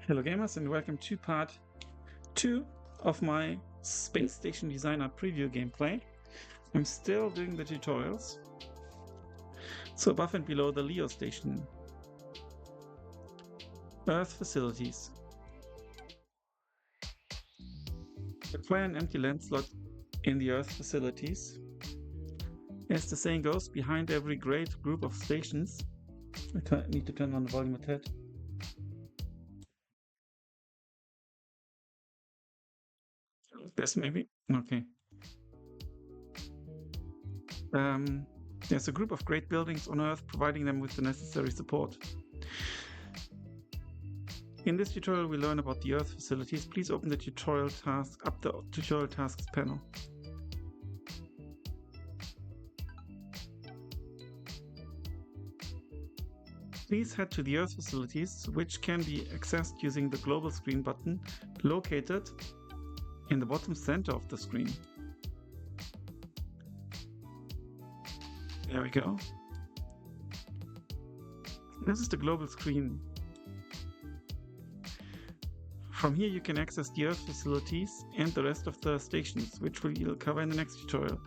Hello gamers and welcome to part 2 of my Space Station Designer preview gameplay. I'm still doing the tutorials. So above and below the LEO station. Earth facilities. Acquire an empty land slot in the Earth facilities. As the saying goes, behind every great group of stations. I need to turn on the volume a tad. This maybe? Okay. There's a group of great buildings on Earth providing them with the necessary support. In this tutorial we learn about the Earth facilities. Please open the tutorial tasks panel. Please head to the Earth facilities, which can be accessed using the global screen button located in the bottom center of the screen. There we go. This is the global screen. From here you can access the Earth facilities and the rest of the stations, which we'll cover in the next tutorial.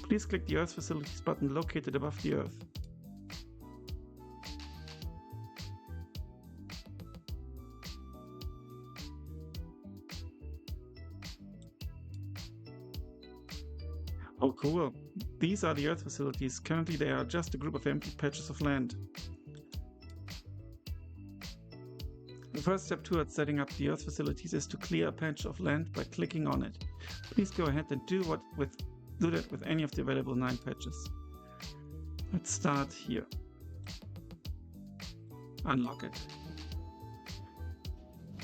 Please click the Earth facilities button located above the Earth. Oh cool, these are the Earth facilities. Currently they are just a group of empty patches of land. The first step towards setting up the Earth facilities is to clear a patch of land by clicking on it. Please go ahead and do that with any of the available 9 patches. Let's start here. Unlock it.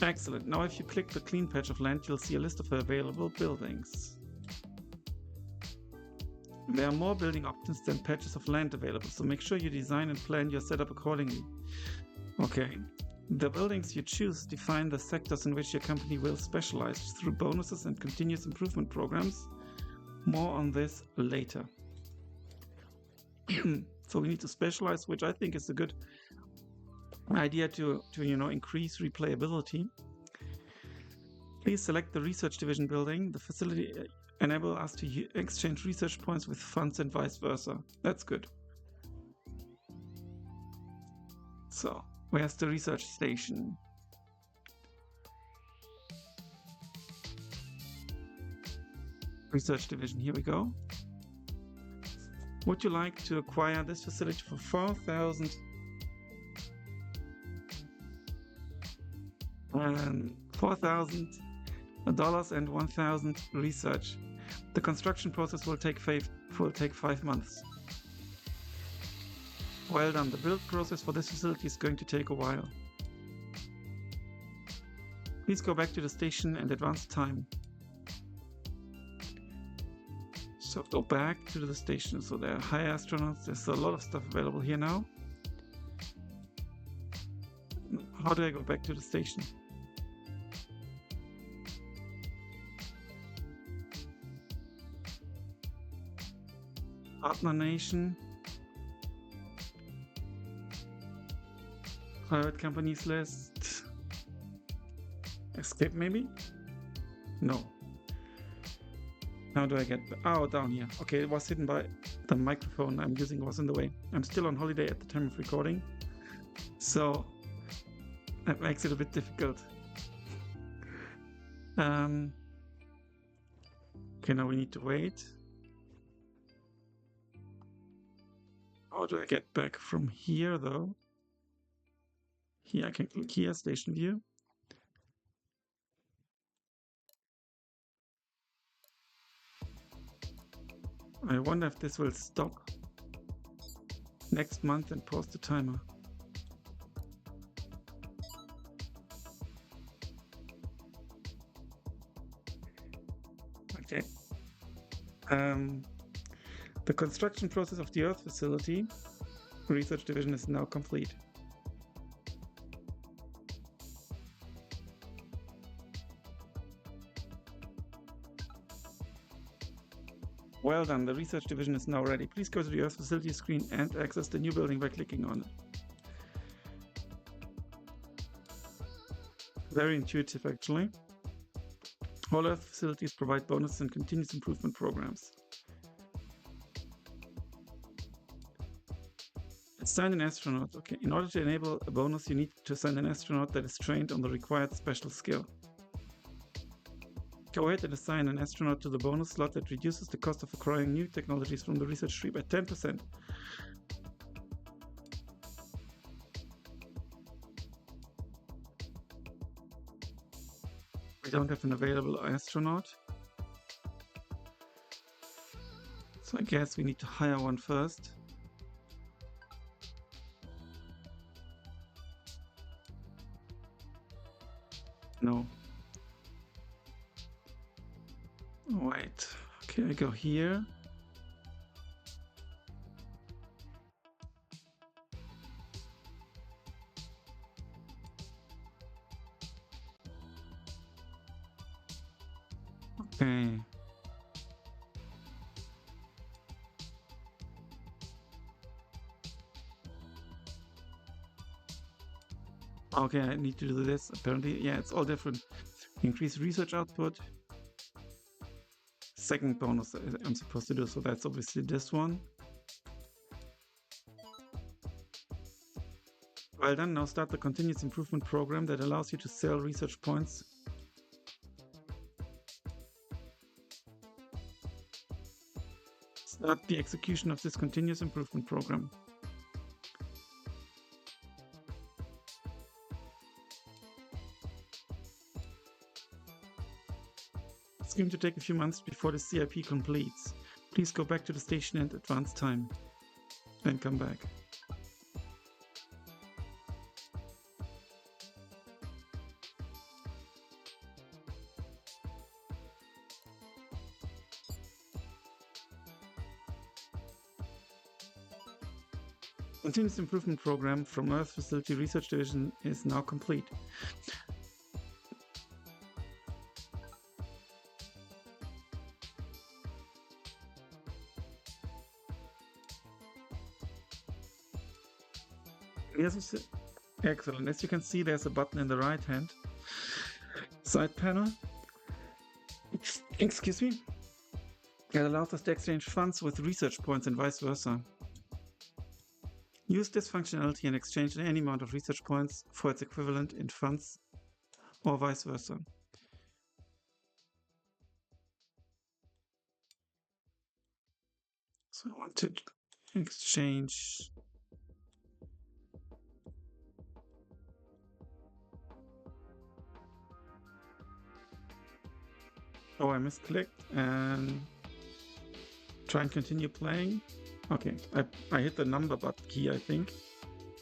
Excellent, now if you click the clean patch of land, you'll see a list of available buildings. There are more building options than patches of land available, so make sure you design and plan your setup accordingly. Okay, the buildings you choose define the sectors in which your company will specialize through bonuses and continuous improvement programs. More on this later. So we need to specialize, which I think is a good idea to increase replayability. Please select the research division building. The facility enable us to exchange research points with funds and vice versa. That's good. So, where's the research station? Research division, here we go. Would you like to acquire this facility for $4,000 and 1,000 research? The construction process will take 5 months. Well done, the build process for this facility is going to take a while. Please go back to the station and advance time. So go back to the station. So there are high astronauts, there's a lot of stuff available here now. How do I go back to the station? Partner nation, private companies list, escape maybe? No. How do I get, down here. Okay, it was hidden by the microphone I'm using was in the way. I'm still on holiday at the time of recording, so that makes it a bit difficult. Okay, now we need to wait. How do I get back from here though? Here I can click here, station view. I wonder if this will stop next month and pause the timer. Okay. The construction process of the Earth facility research division is now complete. Well done, the research division is now ready. Please go to the Earth facility screen and access the new building by clicking on it. Very intuitive, actually. All Earth facilities provide bonus and continuous improvement programs. Assign an astronaut. Okay, in order to enable a bonus, you need to assign an astronaut that is trained on the required special skill. Go ahead and assign an astronaut to the bonus slot that reduces the cost of acquiring new technologies from the research tree by 10%. We don't have an available astronaut, so I guess we need to hire one first. No. Wait. Okay, I go here. Okay. Okay, I need to do this. Apparently, yeah, it's all different. Increase research output. Second bonus I'm supposed to do, so that's obviously this one. Well done, now start the continuous improvement program that allows you to sell research points. Start the execution of this continuous improvement program. It's going to take a few months before the CIP completes. Please go back to the station and advance time. Then come back. Continuous improvement program from Earth Facility Research Division is now complete. Yes, excellent. As you can see, there's a button in the right hand side panel. Excuse me. It allows us to exchange funds with research points and vice versa. Use this functionality and exchange any amount of research points for its equivalent in funds or vice versa. So I want to exchange. Oh, I misclicked and try and continue playing. Okay, I hit the number button key, I think.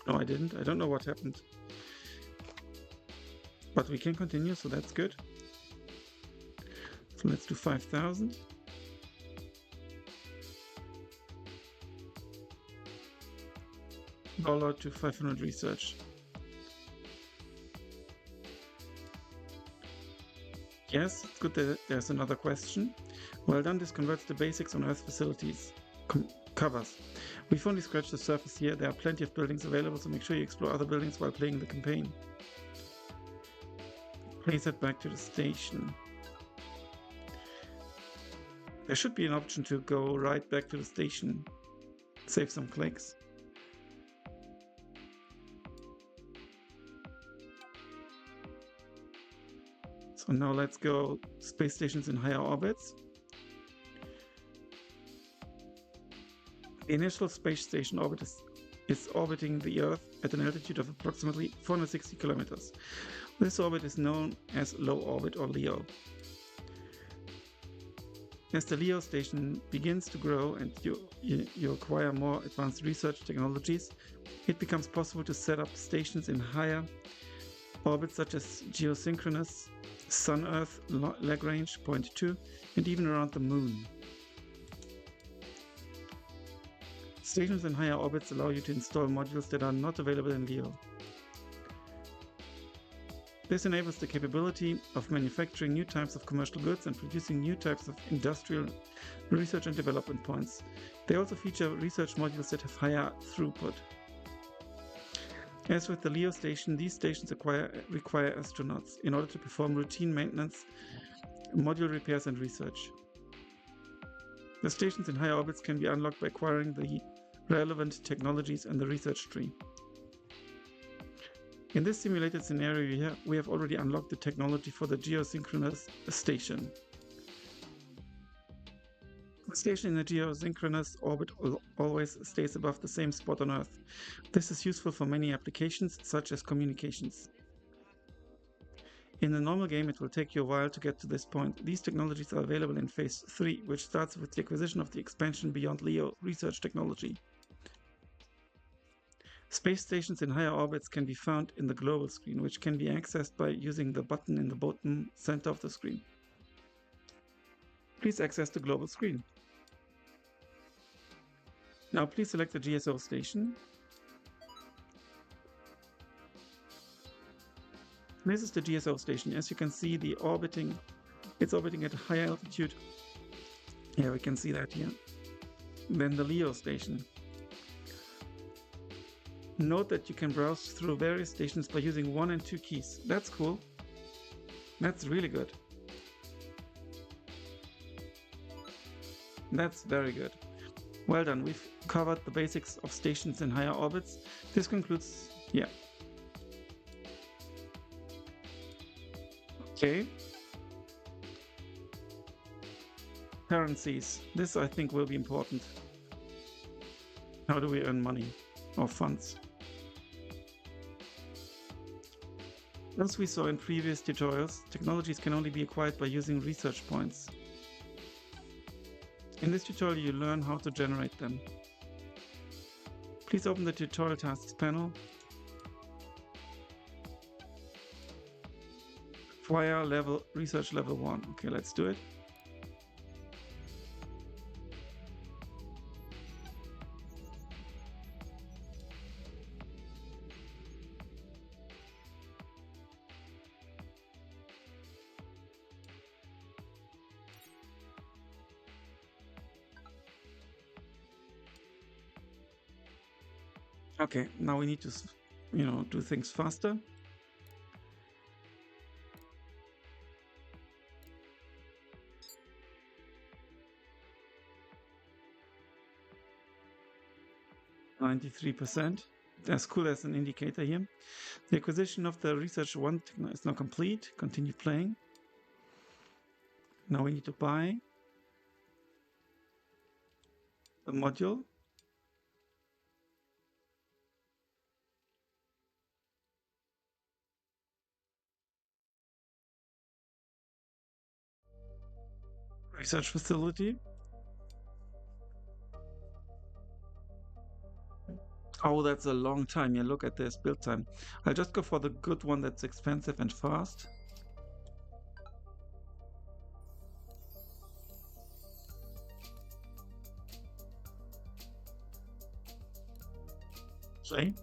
No, I didn't. I don't know what happened. But we can continue, so that's good. So let's do 5,000. Dollar to 500 research. Yes, it's good that there's another question. Well done, this converts the basics on Earth facilities. Covers. We've only scratched the surface here. There are plenty of buildings available, so make sure you explore other buildings while playing the campaign. Please head back to the station. There should be an option to go right back to the station. Save some clicks. So now let's go space stations in higher orbits. The initial space station orbit is orbiting the Earth at an altitude of approximately 460 kilometers. This orbit is known as low orbit or LEO. As the LEO station begins to grow and you acquire more advanced research technologies, it becomes possible to set up stations in higher orbits such as geosynchronous, Sun-Earth, Lagrange, Point 2, and even around the Moon. Stations in higher orbits allow you to install modules that are not available in LEO. This enables the capability of manufacturing new types of commercial goods and producing new types of industrial research and development points. They also feature research modules that have higher throughput. As with the LEO station, these stations require astronauts in order to perform routine maintenance, module repairs, and research. The stations in higher orbits can be unlocked by acquiring the relevant technologies in the research tree. In this simulated scenario, we have already unlocked the technology for the geosynchronous station. The station in the geosynchronous orbit always stays above the same spot on Earth. This is useful for many applications, such as communications. In the normal game, it will take you a while to get to this point. These technologies are available in Phase 3, which starts with the acquisition of the expansion beyond LEO research technology. Space stations in higher orbits can be found in the global screen, which can be accessed by using the button in the bottom center of the screen. Please access the global screen. Now please select the GSO station. This is the GSO station. As you can see, it's orbiting at a higher altitude. Yeah, we can see that here. Then the LEO station. Note that you can browse through various stations by using 1 and 2 keys. That's cool. That's really good. That's very good. Well done. We've covered the basics of stations in higher orbits. This concludes, yeah. Okay. Currencies. This, I think, will be important. How do we earn money or funds? As we saw in previous tutorials, technologies can only be acquired by using research points. In this tutorial, you learn how to generate them. Please open the tutorial tasks panel. Acquire research level 1. Okay, let's do it. Okay, now we need to, do things faster. %. As cool as an indicator here. The acquisition of the Research 1 is now complete. Continue playing. Now we need to buy the module. Research facility. Oh, that's a long time. Yeah, look at this build time. I'll just go for the good one that's expensive and fast. See?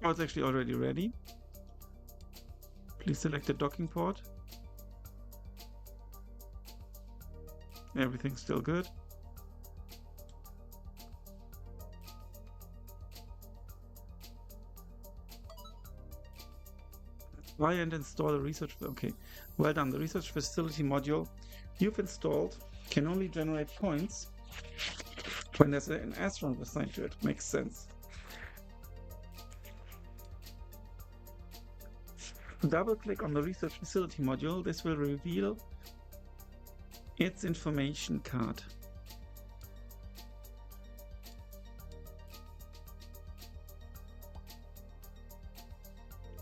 Oh, it's actually already ready. Please select the docking port. Everything's still good. Buy and install a research. Okay, well done. The research facility module you've installed can only generate points when there's an astronaut assigned to it. Makes sense. Double click on the research facility module. This will reveal its information card.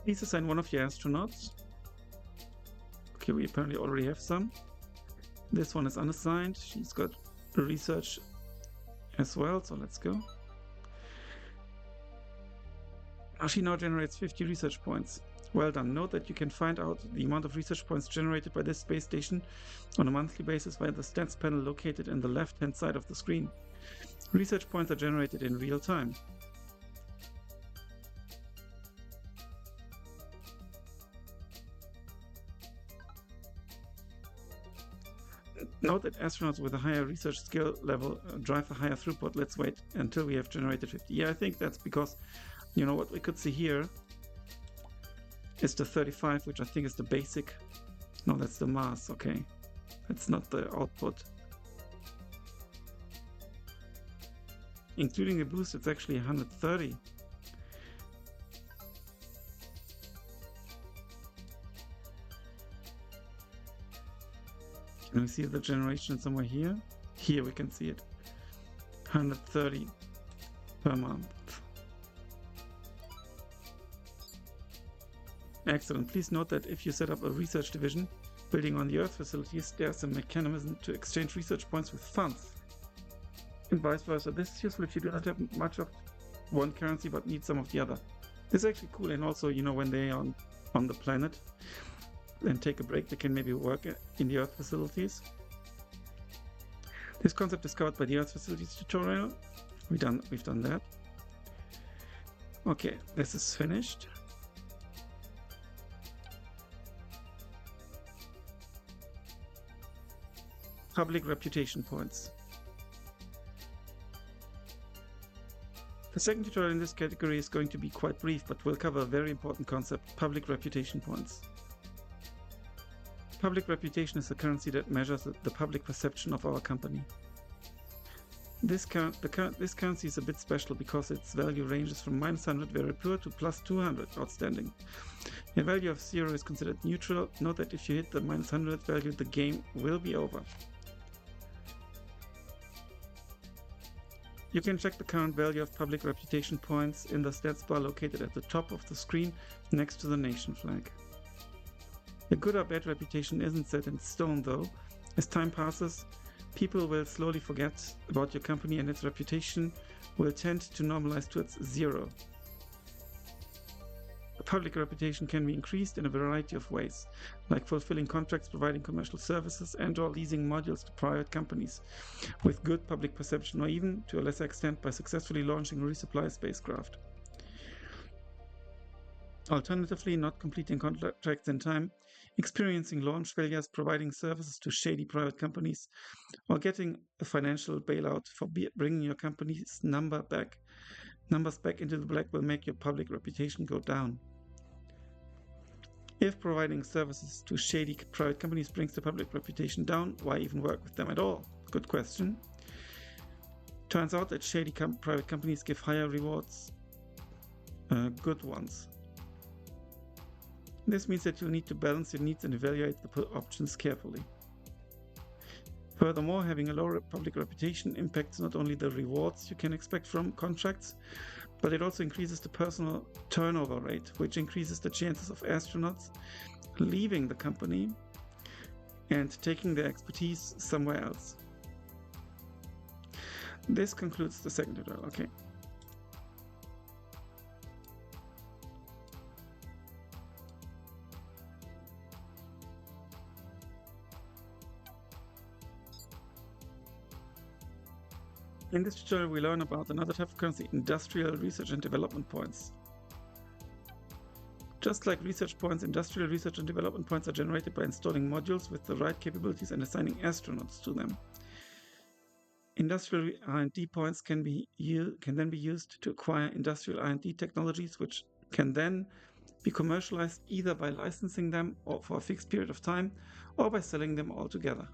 Please assign one of your astronauts. Okay, we apparently already have some. This one is unassigned. She's got research as well, so let's go. She now generates 50 research points. Well done. Note that you can find out the amount of research points generated by this space station on a monthly basis via the stats panel located in the left-hand side of the screen. Research points are generated in real time. Note that astronauts with a higher research skill level drive a higher throughput. Let's wait until we have generated 50. Yeah, I think that's because, you know, what we could see here is the 35, which I think is the basic. No, that's the mass. Okay, that's not the output. Including the boost, it's actually 130. Can we see the generation somewhere here? Here we can see it. 130 per month. Excellent. Please note that if you set up a research division building on the Earth facilities, there's a mechanism to exchange research points with funds, and vice versa. This is useful if you do not have much of one currency but need some of the other. This is actually cool, and also, you know, when they are on the planet and take a break, they can maybe work in the Earth facilities. This concept is covered by the Earth facilities tutorial. We've done that. Okay, this is finished. Public reputation points. The second tutorial in this category is going to be quite brief, but will cover a very important concept: public reputation points. Public reputation is a currency that measures the public perception of our company. This currency is a bit special because its value ranges from -100 very poor to +200 outstanding. A value of 0 is considered neutral. Note that if you hit the -100 value, the game will be over. You can check the current value of public reputation points in the stats bar located at the top of the screen next to the nation flag. A good or bad reputation isn't set in stone though. As time passes, people will slowly forget about your company and its reputation will tend to normalize towards 0. A public reputation can be increased in a variety of ways, like fulfilling contracts, providing commercial services, and/or leasing modules to private companies with good public perception, or even, to a lesser extent, by successfully launching a resupply spacecraft. Alternatively, not completing contracts in time, experiencing launch failures, providing services to shady private companies, or getting a financial bailout for bringing your company's numbers back into the black will make your public reputation go down. If providing services to shady private companies brings the public reputation down, why even work with them at all? Good question. Turns out that shady private companies give higher rewards, good ones. This means that you need to balance your needs and evaluate the options carefully. Furthermore, having a low public reputation impacts not only the rewards you can expect from contracts, but it also increases the personal turnover rate, which increases the chances of astronauts leaving the company and taking their expertise somewhere else. This concludes the second tutorial. Okay. In this tutorial, we learn about another type of currency: industrial research and development points. Just like research points, industrial research and development points are generated by installing modules with the right capabilities and assigning astronauts to them. Industrial R&D points can then be used to acquire industrial R&D technologies, which can then be commercialized either by licensing them or for a fixed period of time, or by selling them all together.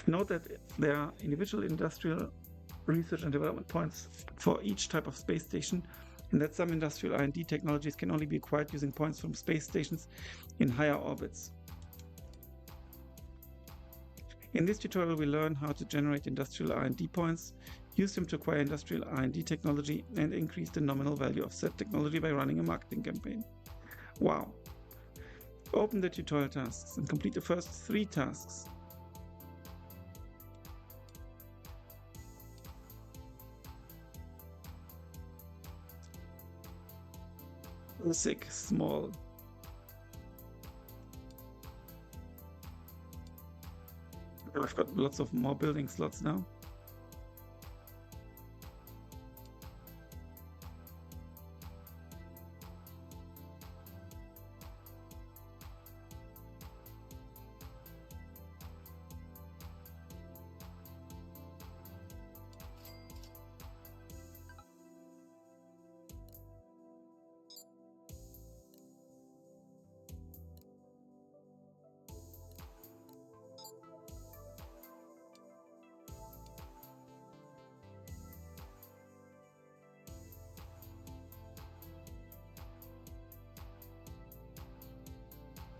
Note that there are individual industrial research and development points for each type of space station, and that some industrial R&D technologies can only be acquired using points from space stations in higher orbits. In this tutorial, we learn how to generate industrial R&D points, use them to acquire industrial R&D technology, and increase the nominal value of said technology by running a marketing campaign. Wow! Open the tutorial tasks and complete the first 3 tasks. Basic, small. I've got lots of more building slots now.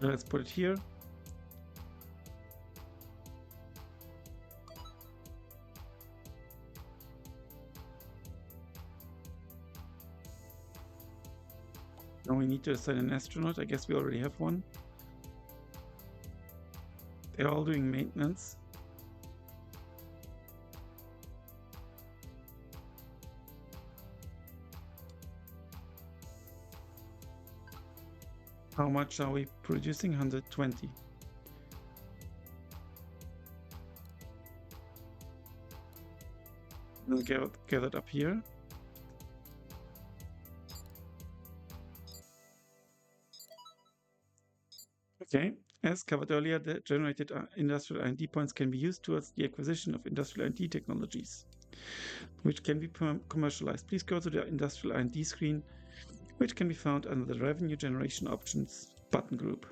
Let's put it here. Now we need to assign an astronaut. I guess we already have one. They're all doing maintenance. How much are we producing? 120. We'll get it up here. Okay, as covered earlier, the generated industrial R&D points can be used towards the acquisition of industrial R&D technologies, which can be commercialized. Please go to the industrial R&D screen, which can be found under the revenue generation options button group.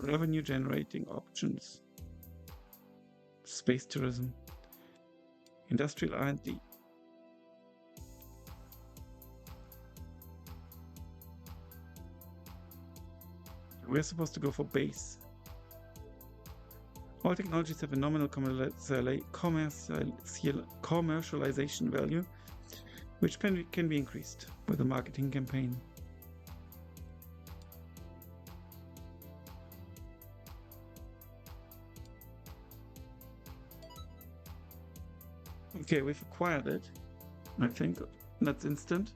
Revenue generating options, space tourism, industrial R&D. We're supposed to go for base. All technologies have a nominal commercialization value, which can be increased with a marketing campaign. Okay, we've acquired it. I think that's instant.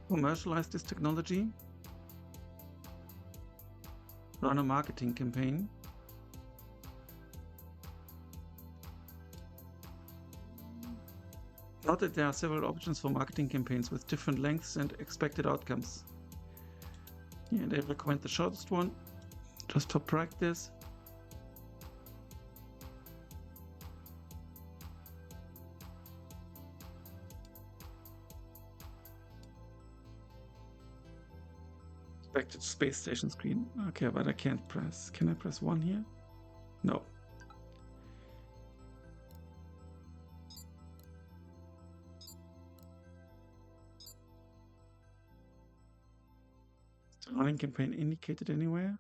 Commercialize this technology. Run a marketing campaign. Note that there are several options for marketing campaigns with different lengths and expected outcomes. Yeah, they recommend the shortest one, just for practice. Back to the space station screen. Okay, but I can't press. Can I press 1 here? No. Is the running campaign indicated anywhere?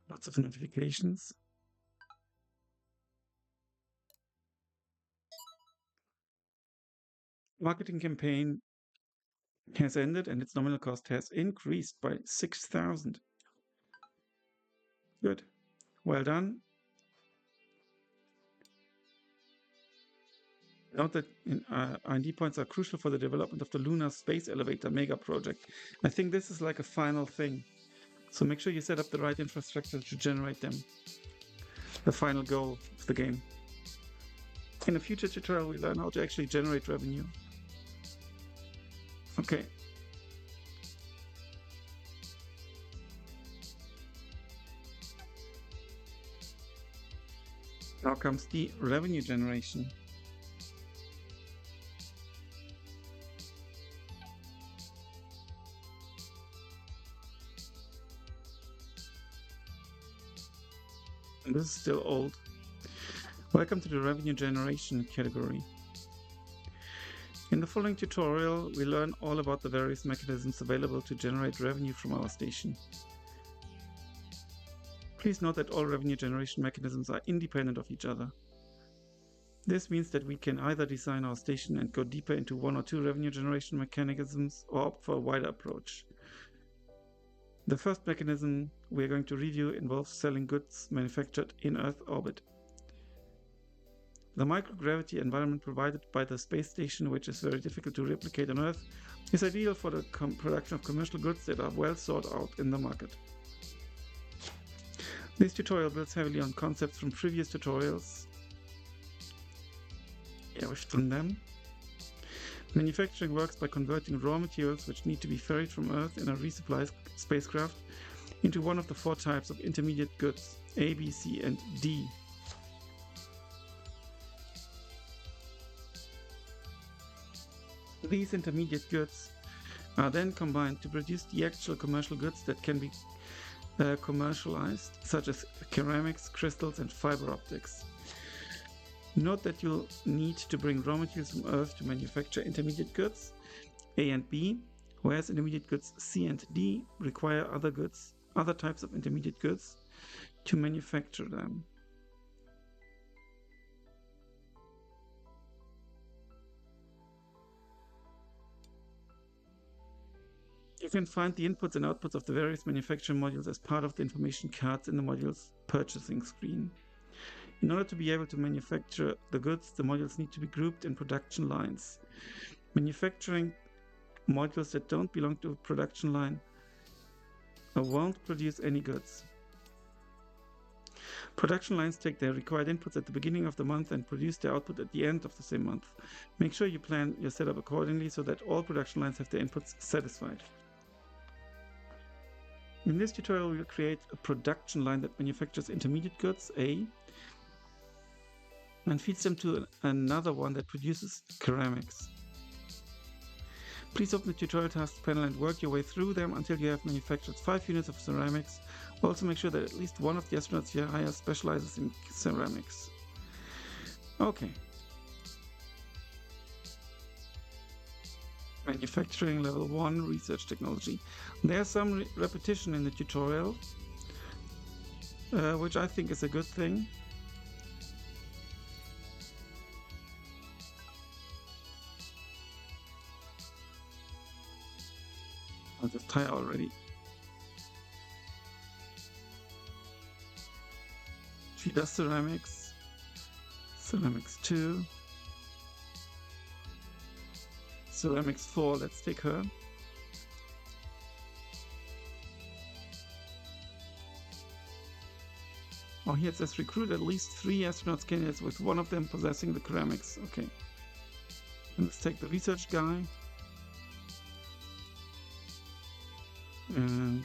Lots of notifications. Marketing campaign has ended and its nominal cost has increased by 6,000. Good. Well done. Note that R&D points are crucial for the development of the lunar space elevator mega project. I think this is like a final thing. So make sure you set up the right infrastructure to generate them. The final goal of the game. In a future tutorial, we learn how to actually generate revenue. Okay. Now comes the revenue generation. And this is still old. Welcome to the revenue generation category. In the following tutorial, we learn all about the various mechanisms available to generate revenue from our station. Please note that all revenue generation mechanisms are independent of each other. This means that we can either design our station and go deeper into 1 or 2 revenue generation mechanisms or opt for a wider approach. The first mechanism we are going to review involves selling goods manufactured in Earth orbit. The microgravity environment provided by the space station, which is very difficult to replicate on Earth, is ideal for the production of commercial goods that are well sought out in the market. This tutorial builds heavily on concepts from previous tutorials. Yeah, we've done them. Manufacturing works by converting raw materials which need to be ferried from Earth in a resupply spacecraft into one of the 4 types of intermediate goods, A, B, C, and D. These intermediate goods are then combined to produce the actual commercial goods that can be commercialized, such as ceramics, crystals, and fiber optics. Note that you'll need to bring raw materials from Earth to manufacture intermediate goods A and B, whereas intermediate goods C and D require other types of intermediate goods to manufacture them. You can find the inputs and outputs of the various manufacturing modules as part of the information cards in the module's purchasing screen. In order to be able to manufacture the goods, the modules need to be grouped in production lines. Manufacturing modules that don't belong to a production line won't produce any goods. Production lines take their required inputs at the beginning of the month and produce their output at the end of the same month. Make sure you plan your setup accordingly so that all production lines have their inputs satisfied. In this tutorial, we will create a production line that manufactures intermediate goods, A, and feeds them to another one that produces ceramics. Please open the tutorial tasks panel and work your way through them until you have manufactured 5 units of ceramics. Also make sure that at least one of the astronauts you hire specializes in ceramics. Okay. Manufacturing level 1 research technology. There's some repetition in the tutorial, which I think is a good thing. I'll just tie already. She does ceramics. Ceramics 2. Ceramics 4, let's take her. Oh, here it says recruit at least 3 astronauts candidates with one of them possessing the ceramics. Okay. And let's take the research guy. And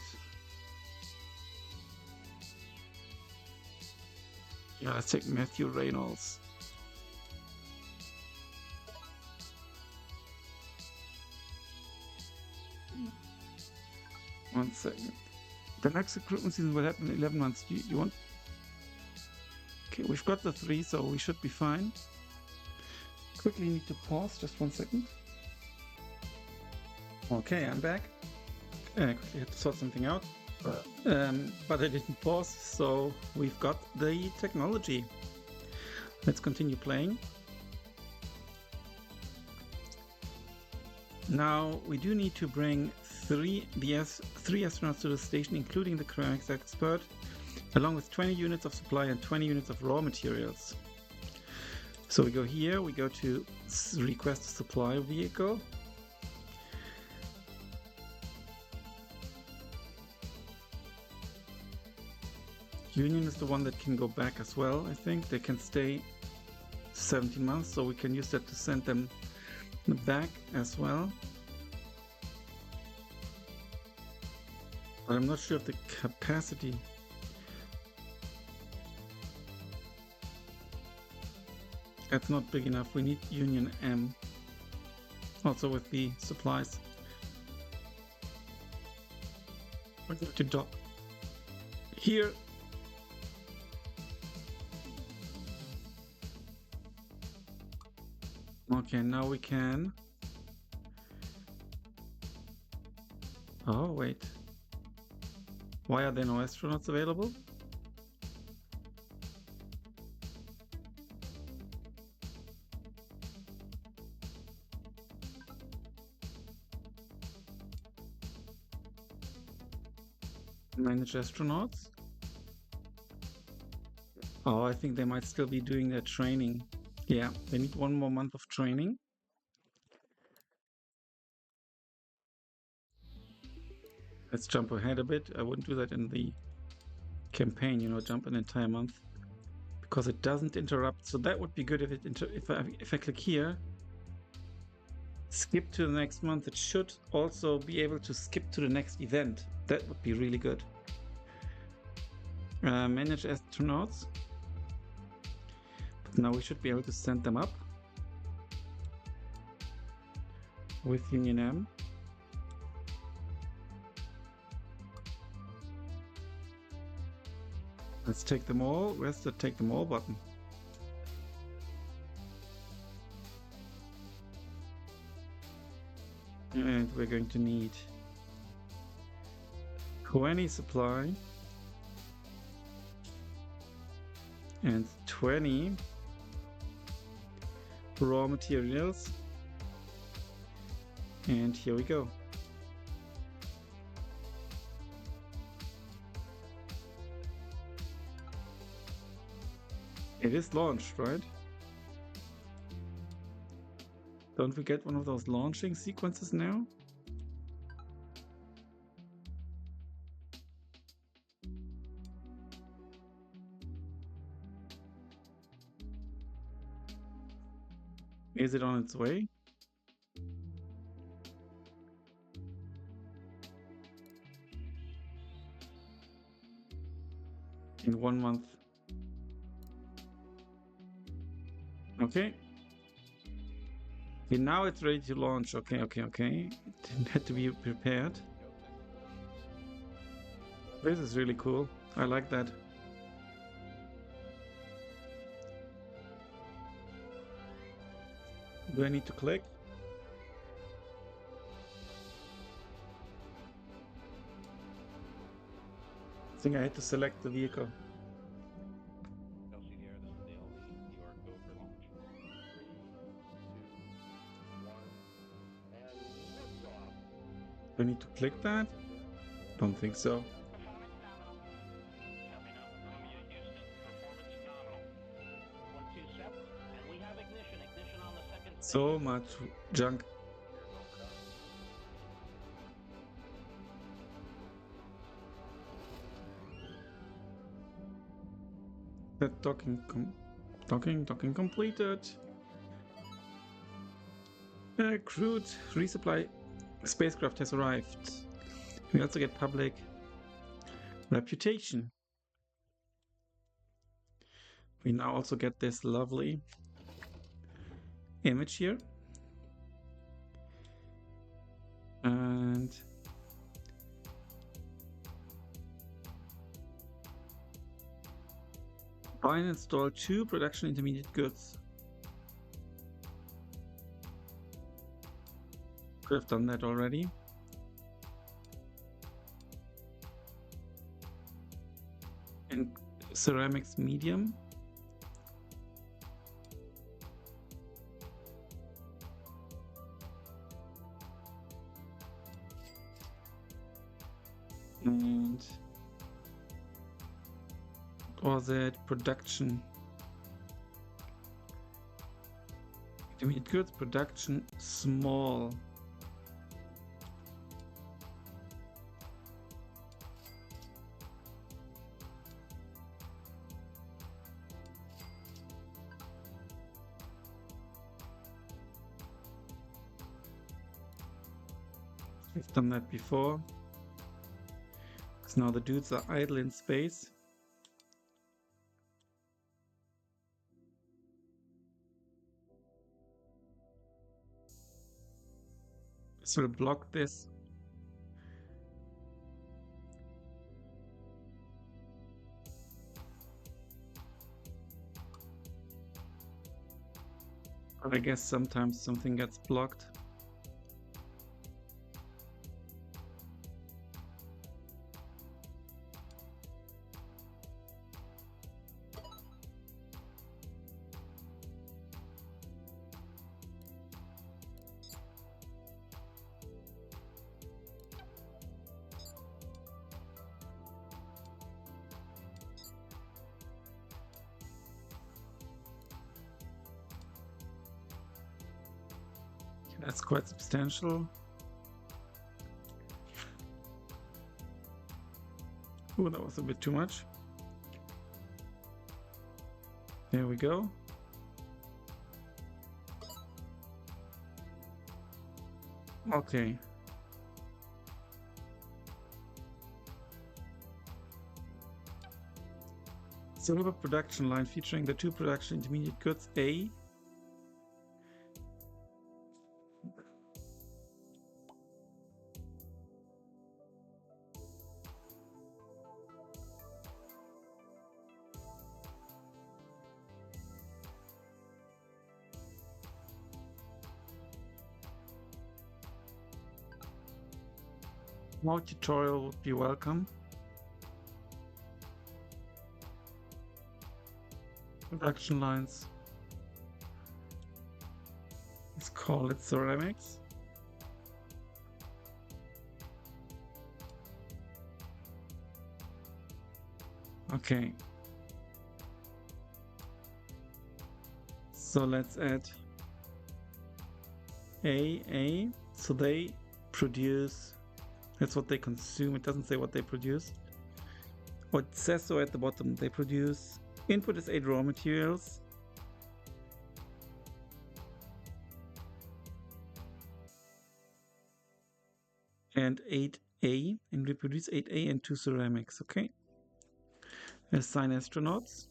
yeah, let's take Matthew Reynolds. One second. The next recruitment season will happen in 11 months. Do you want? Okay, we've got the 3, so we should be fine. Quickly need to pause, just 1 second. Okay, I'm back. I quickly had to sort something out, but I didn't pause, so we've got the technology. Let's continue playing. Now we do need to bring 3 astronauts to the station, including the ceramics expert, along with 20 units of supply and 20 units of raw materials. So we go here, we go to request a supply vehicle. Union is the one that can go back as well, I think. They can stay 17 months, so we can use that to send them back as well. But I'm not sure of the capacity. That's not big enough. We need Union M. Also with the supplies. We're going to dock here. Okay, now we can. Oh, wait. Why are there no astronauts available? Manage astronauts? Oh, I think they might still be doing their training. Yeah, they need 1 more month of training. Let's jump ahead a bit. I wouldn't do that in the campaign, jump an entire month, because it doesn't interrupt. So that would be good if I click here, skip to the next month. It should also be able to skip to the next event. That would be really good. Manage astronauts. But now we should be able to send them up with Union M. Let's take them all. Where's the take them all button? we're going to need 20 supply and 20 raw materials. And here we go. It is launched, right? Don't we get one of those launching sequences now? Is it on its way? In 1 month. Okay. Okay, now it's ready to launch. Okay. Didn't have to be prepared. This is really cool. I like that. Do I need to click? I think I had to select the vehicle. Do I need to click that? Don't think so. So much junk. That docking completed. Crewed resupply spacecraft has arrived. We also get public reputation. We now also get this lovely image here. And buy and install 2 production intermediate goods. Could have done that already. And ceramics medium. And what was it? Production. Intermediate goods, production, small. We've done that before. Because now the dudes are idle in space. This will block this. But I guess sometimes something gets blocked. That's quite substantial. Oh, that was a bit too much. There we go. Okay. Silver production line featuring the 2 production intermediate goods A. More tutorial would be welcome. Production lines. Let's call it ceramics. Okay. So let's add A. So they produce, that's what they consume. It doesn't say what they produce. What it says so at the bottom, they produce, input is 8 raw materials. And 8A, and we produce 8A and 2 ceramics, okay? Assign astronauts.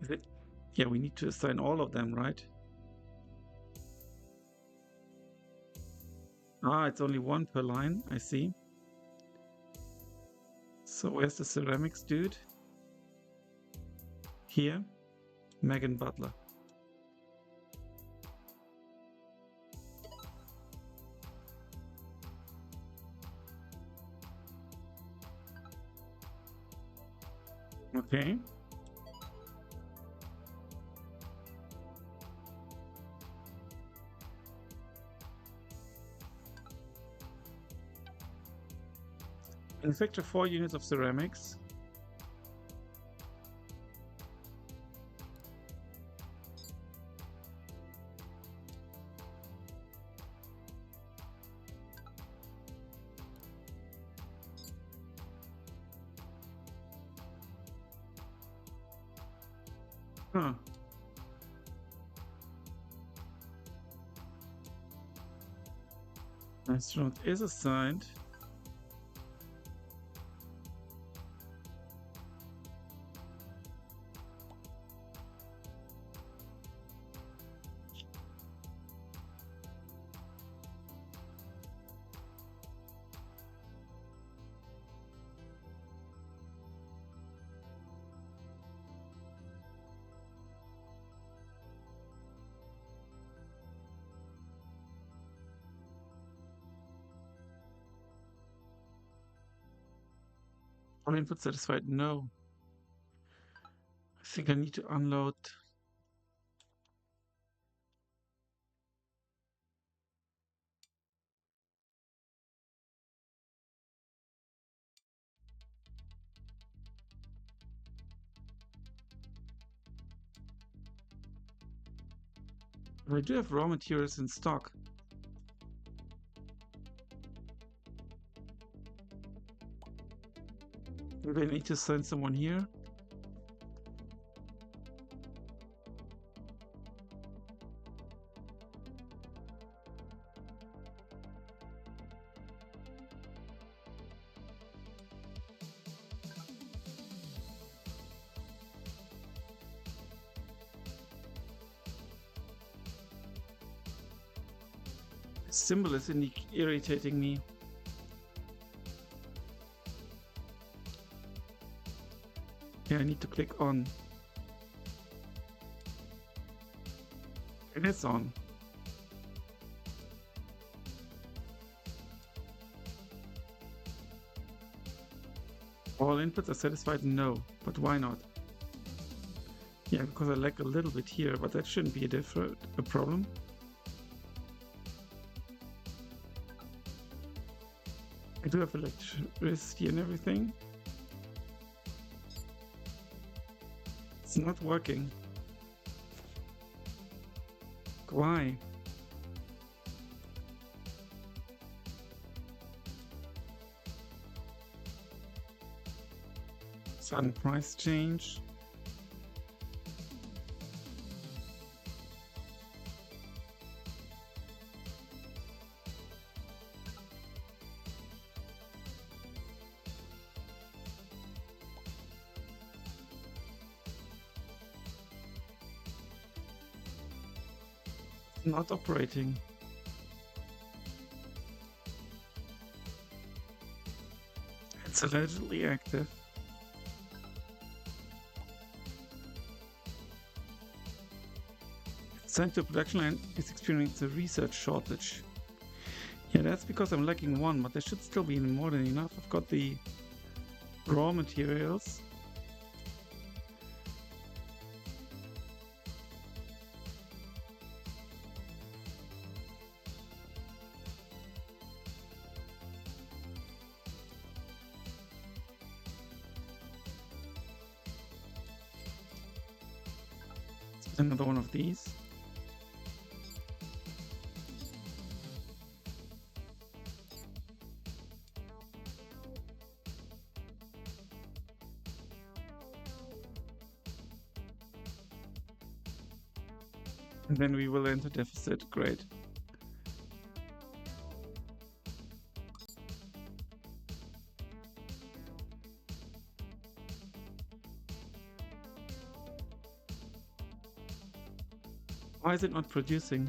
Is it? Yeah, we need to assign all of them, right? Ah, it's only one per line, I see. So where's the ceramics dude? Here, Megan Butler. Okay. Manufacture 4 units of ceramics. Huh. Astronaut is assigned. All input satisfied? No. I think I need to unload. I do have raw materials in stock. Maybe I need to send someone here. This symbol is irritating me. Yeah, I need to click on. It is on. All inputs are satisfied? No. But why not? Yeah, because I lag a little bit here, but that shouldn't be a problem. I do have electricity and everything. It's not working. Why? Sudden price change. Not operating. It's allegedly active. Sent to production line is experiencing a research shortage. Yeah, that's because I'm lacking one, but there should still be more than enough. I've got the raw materials. Another one of these. And then we will enter deficit. Great. Why is it not producing?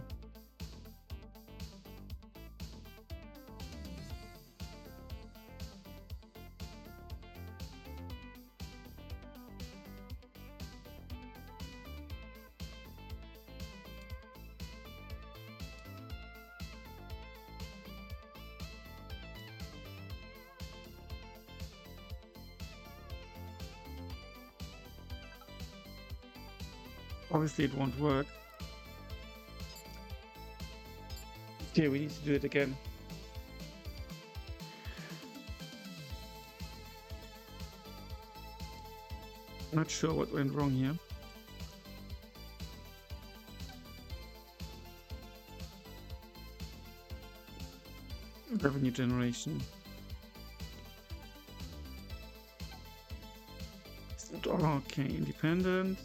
Obviously it won't work. Okay, we need to do it again. Not sure what went wrong here. Revenue generation. Okay, independent.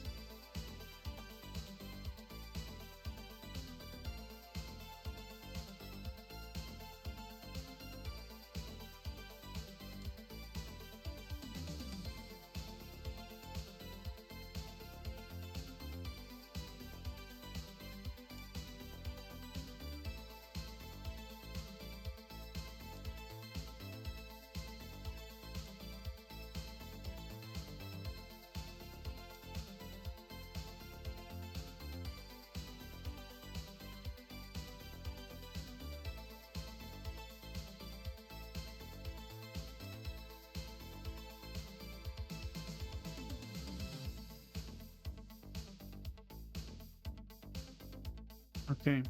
Okay.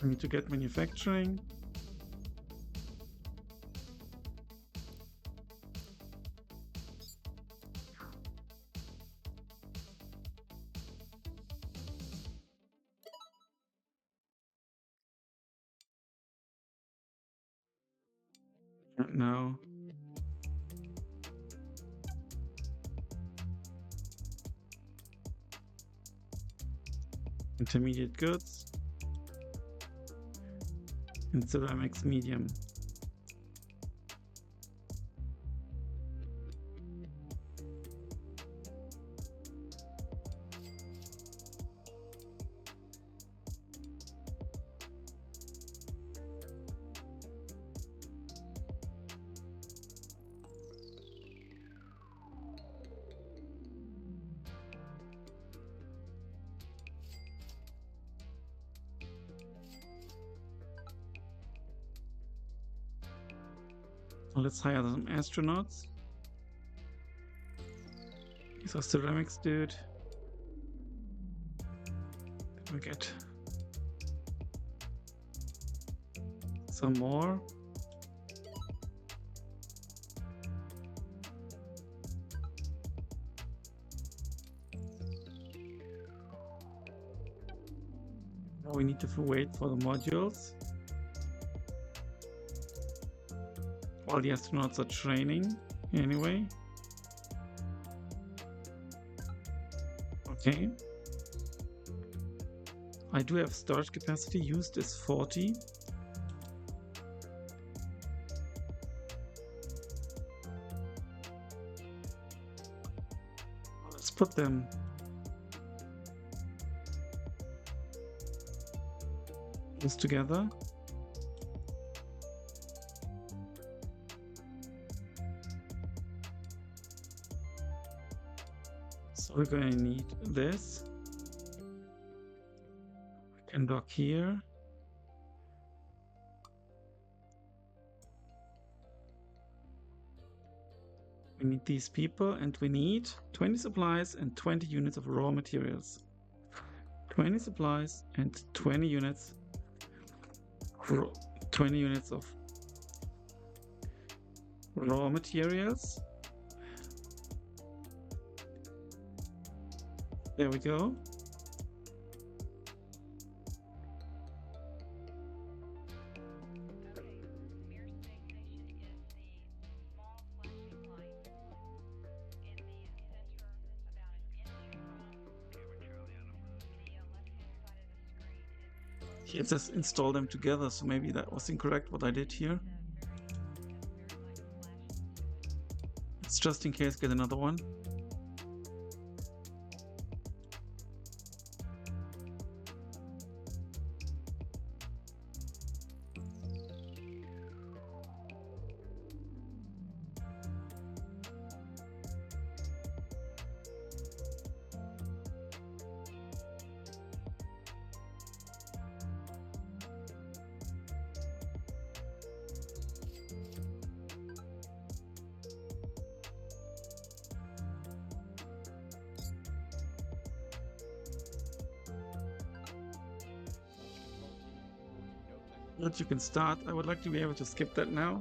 I need to get manufacturing. No. Intermediate goods. And ceramics medium. Let's hire some astronauts. He's a ceramics dude. Then we get some more. Now we need to wait for the modules. While the astronauts are training, anyway. Okay. I do have storage capacity. Used is 40. Let's put them close together. So we're going to need this. We can dock here. We need these people, and we need 20 supplies and 20 units of raw materials. 20 supplies and 20 units. 20 units of raw materials. There we go. It says install them together, so maybe that was incorrect what I did here. It's just in case get another one. That you can start. I would like to be able to skip that now.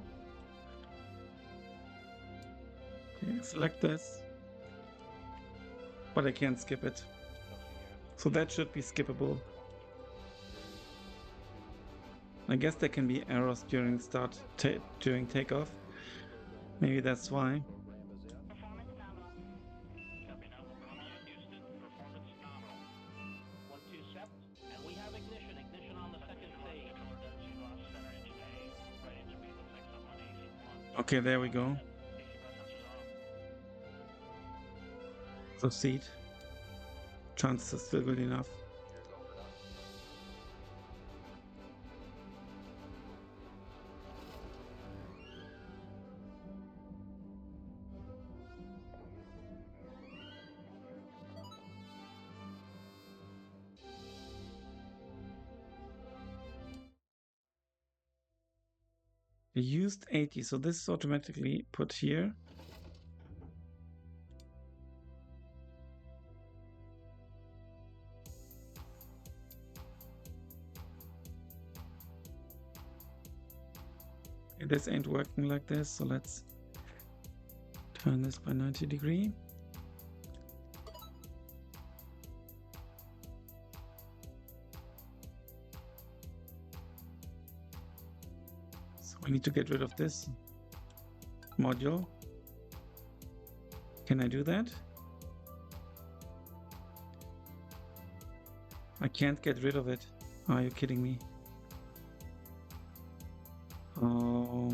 Okay, select this, but I can't skip it. So that should be skippable. I guess there can be errors during during takeoff. Maybe that's why. Okay, there we go. Proceed. Chances are still good enough. We used 80, so this is automatically put here. This ain't working like this, so let's turn this by 90 degrees. So we need to get rid of this module. Can I do that? I can't get rid of it. Are you kidding me? Oh.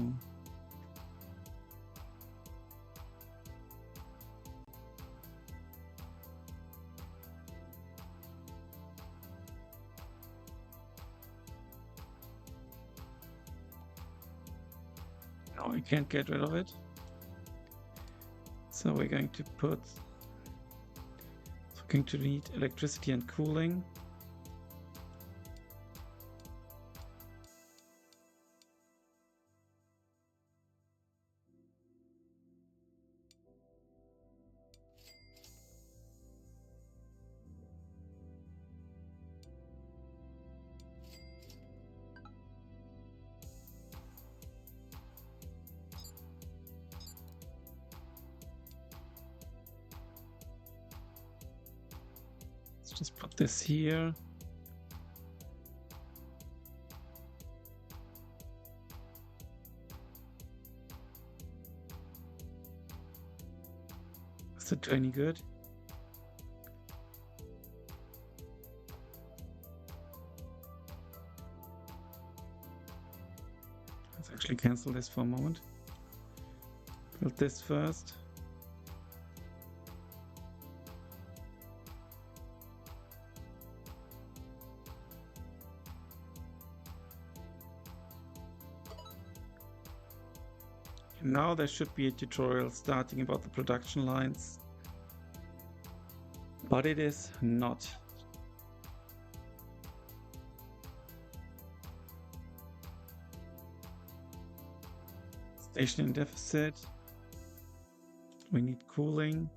No, I can't get rid of it. So we're going to put, we're going to need electricity and cooling. Let's just put this here. Is it any good? Let's actually cancel this for a moment. Build this first. Now there should be a tutorial starting about the production lines. but it is not. Station in deficit. We need cooling.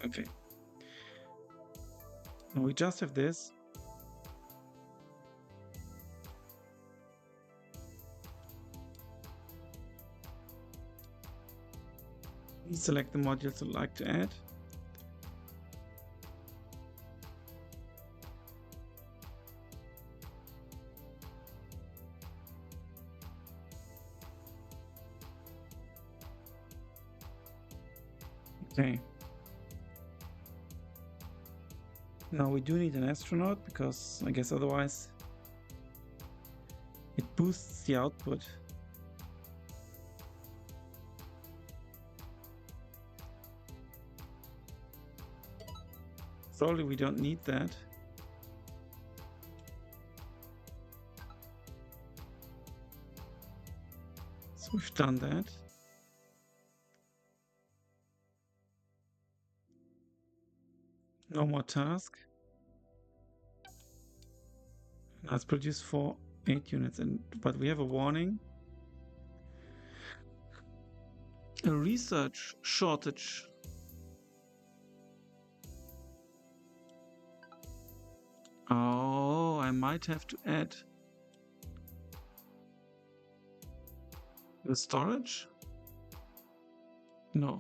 Okay. Now we just have this. We select the modules we'd like to add. Okay. Now we do need an astronaut because I guess otherwise it boosts the output. Probably we don't need that. So we've done that. No more task. Now let's produce 8 units, but we have a warning. A research shortage. Oh, I might have to add the storage? No.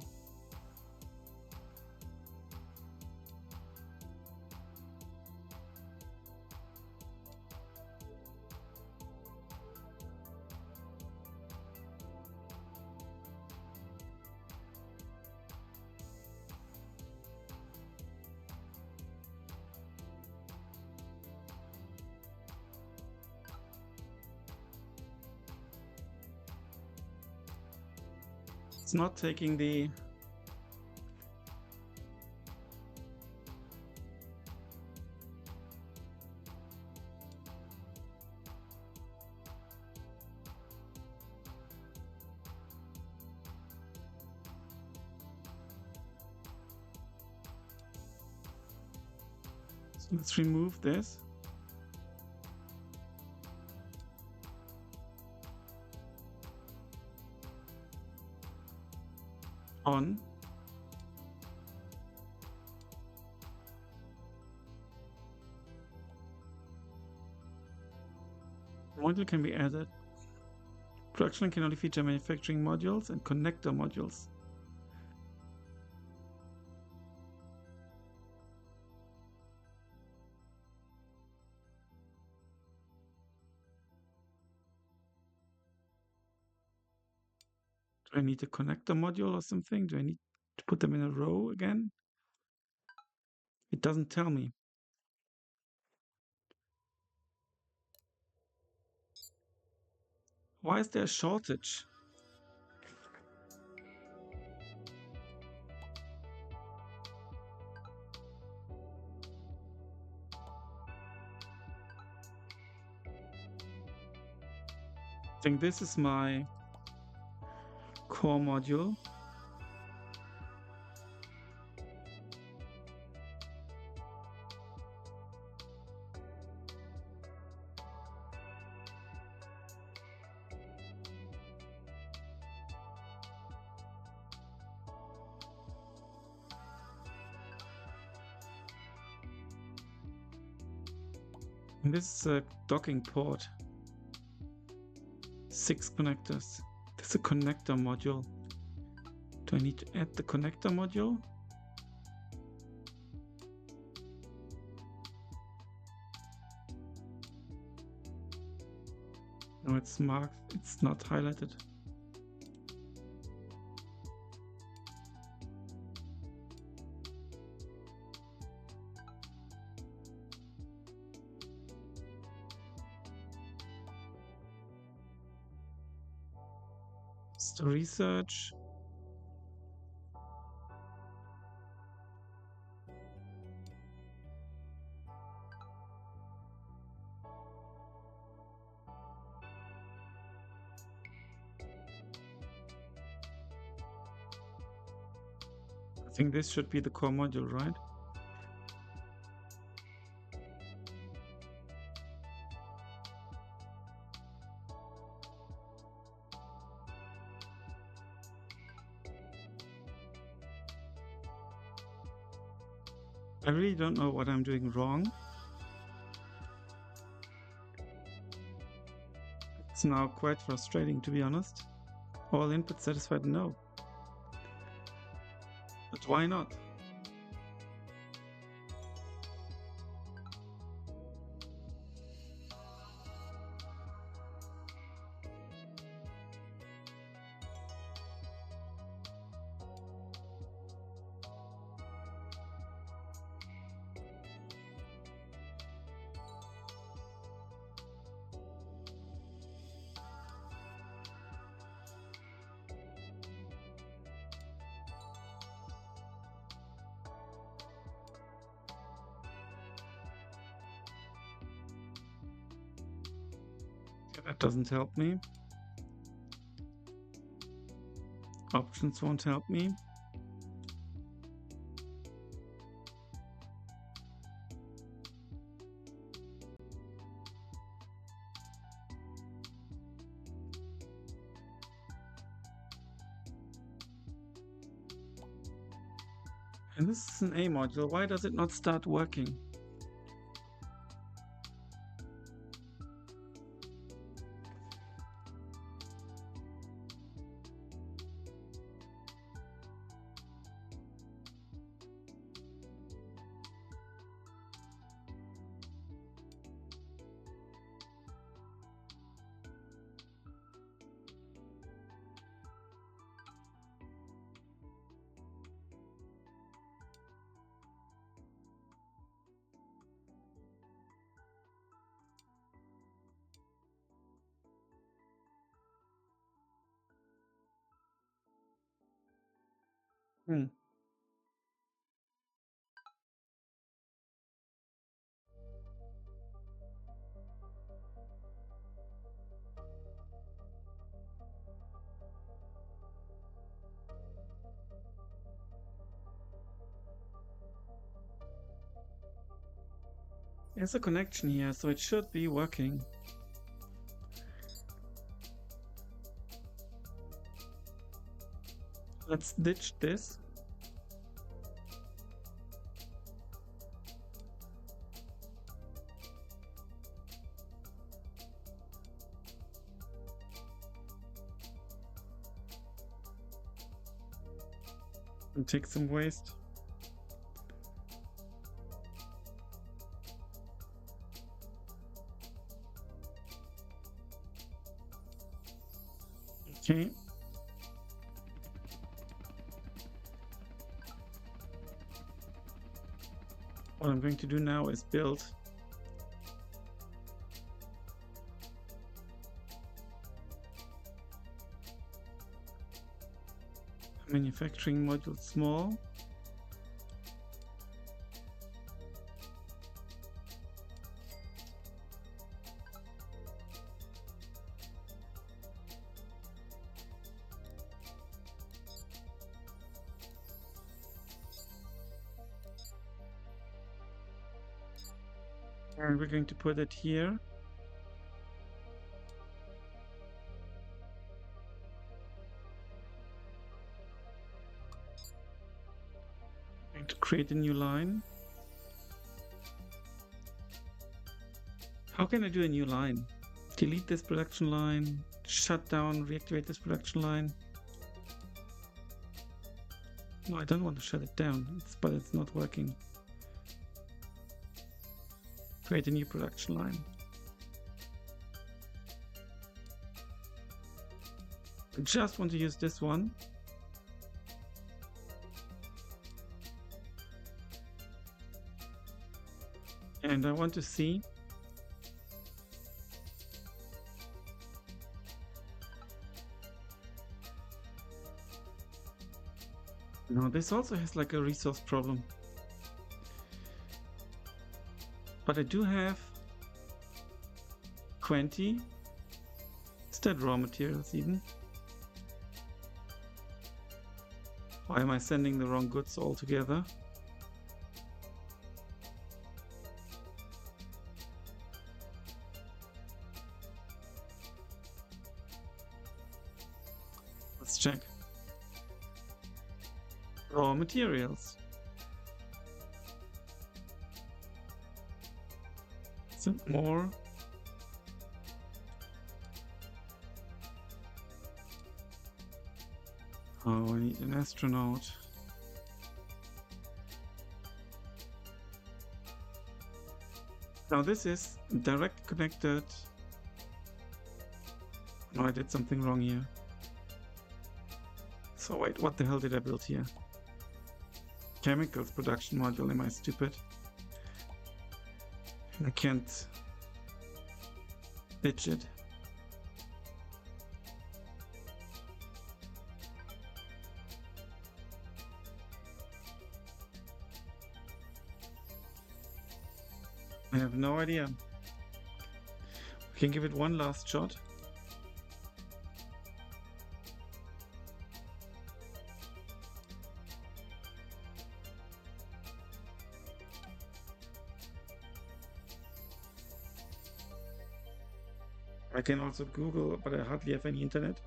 It's not taking the... So let's remove this. On. Module can be added. Production can only feature manufacturing modules and connector modules. Do I need a connector module or something? Do I need to put them in a row again? It doesn't tell me. Why is there a shortage? I think this is my core module. And this is a docking port. 6 connectors. This is a connector module. Do I need to add the connector module? No, it's marked. It's not highlighted. It's the research. think this should be the core module, right? I really don't know what I'm doing wrong. It's now quite frustrating, to be honest. All input satisfied? No. But why not? That doesn't help me. Options won't help me. And this is an A module. Why does it not start working? Hmm. There's a connection here, so it should be working. Let's ditch this. And take some waste. Okay. What I'm going to do now is build a manufacturing module small. And we're going to put it here. Going to create a new line. How can I do a new line? Delete this production line, shut down, reactivate this production line. No, I don't want to shut it down, but it's not working. Create a new production line. I just want to use this one. And I want to see now this also has like a resource problem. But I do have 20. Is that raw materials even? Why am I sending the wrong goods altogether? Let's check. Raw materials. Is it more? Oh, I need an astronaut. Now this is direct connected. No, I did something wrong here. So wait, what the hell did I build here? Chemicals production module, am I stupid? I can't ditch it. I have no idea. We can give it one last shot. I can also Google, but I hardly have any internet.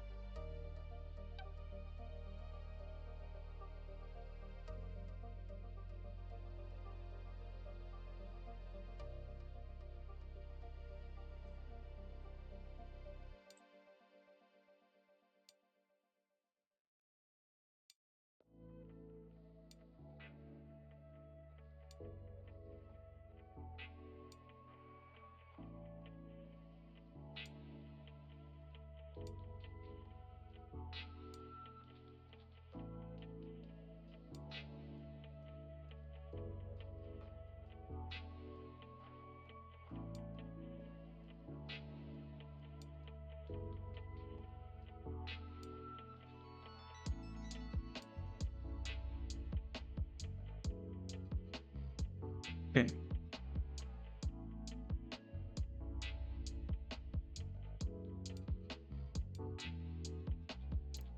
Okay.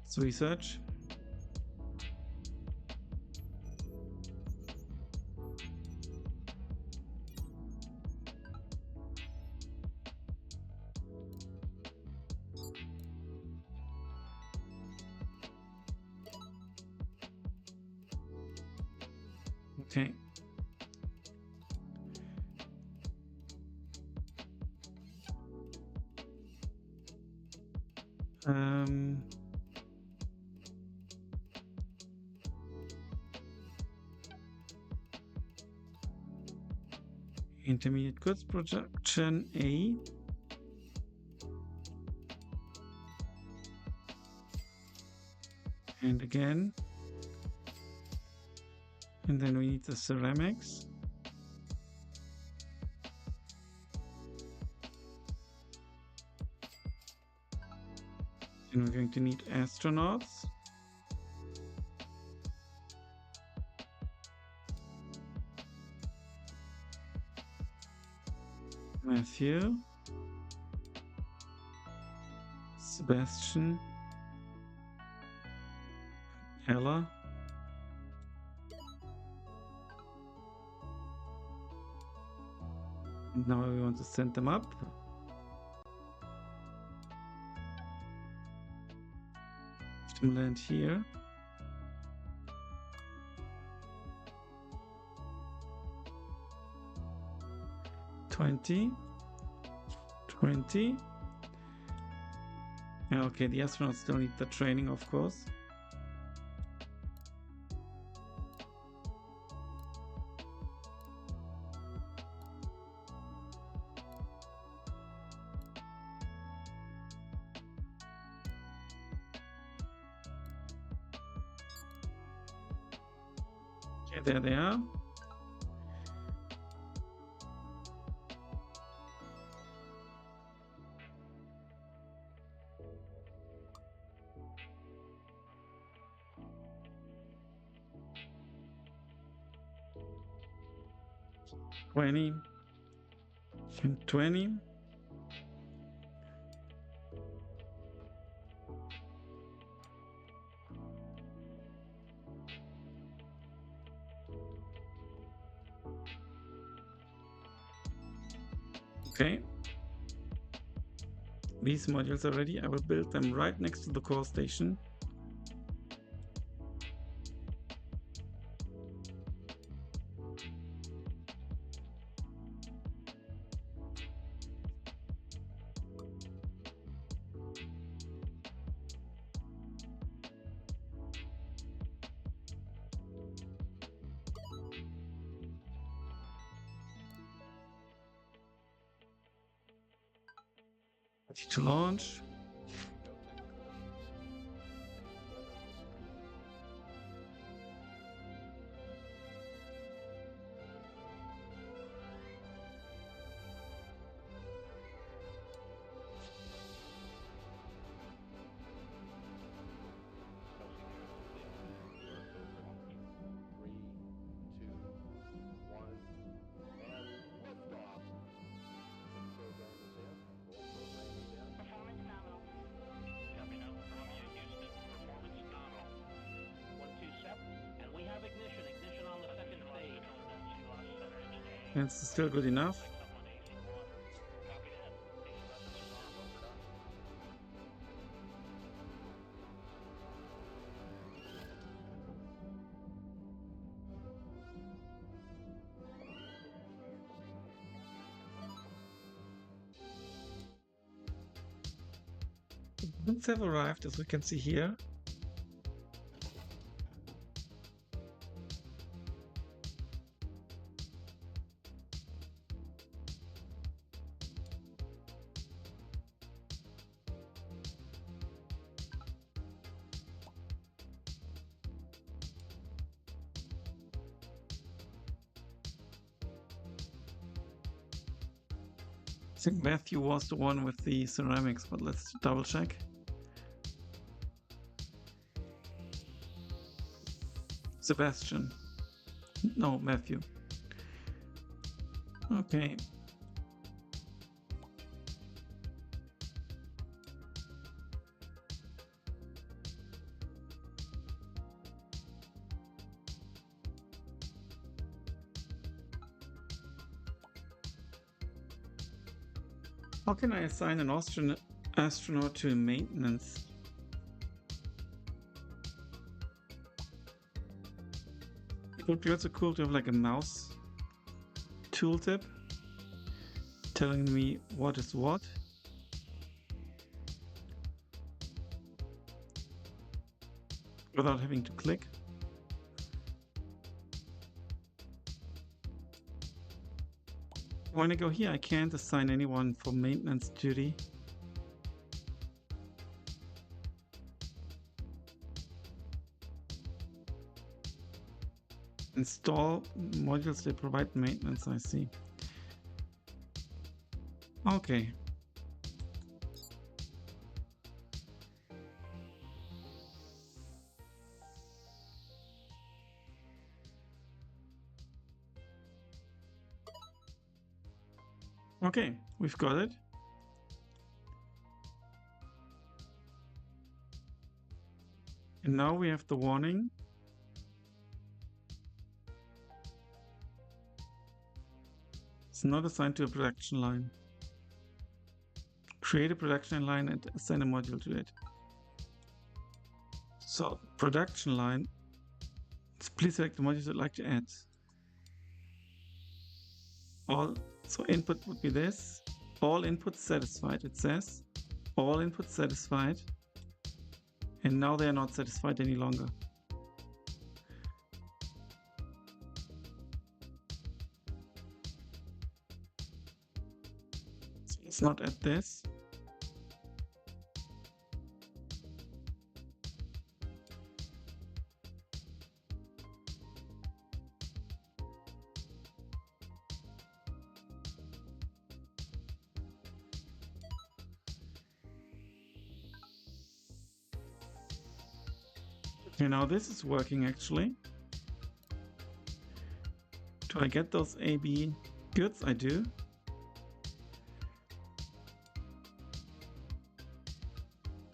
So research. Okay. Intermediate goods production A. And again. And then we need the ceramics. And we're going to need astronauts. Matthew. Sebastian. Ella. And now we want to send them up. Let them land here. $20. Okay, the astronauts still need the training, of course. Okay, there they are. $20 and $20. Okay. These modules are ready. I will build them right next to the core station. Ready to launch. It's still good enough. Goods have arrived, as we can see here. I think Matthew was the one with the ceramics, but let's double check. Sebastian. No, Matthew. Okay. How can I assign an astronaut to maintenance? It would be also cool to have like a mouse tooltip telling me what is what. Without having to click. When I go here, I can't assign anyone for maintenance duty. Install modules that provide maintenance, I see. Okay. Okay, we've got it. And now we have the warning. It's not assigned to a production line. Create a production line and assign a module to it. So, production line. Please select the modules you'd like to add. So input would be this. All inputs satisfied, it says. All inputs satisfied. And now they are not satisfied any longer. So let's not add this. Okay, now this is working actually. Do I get those AB goods? I do.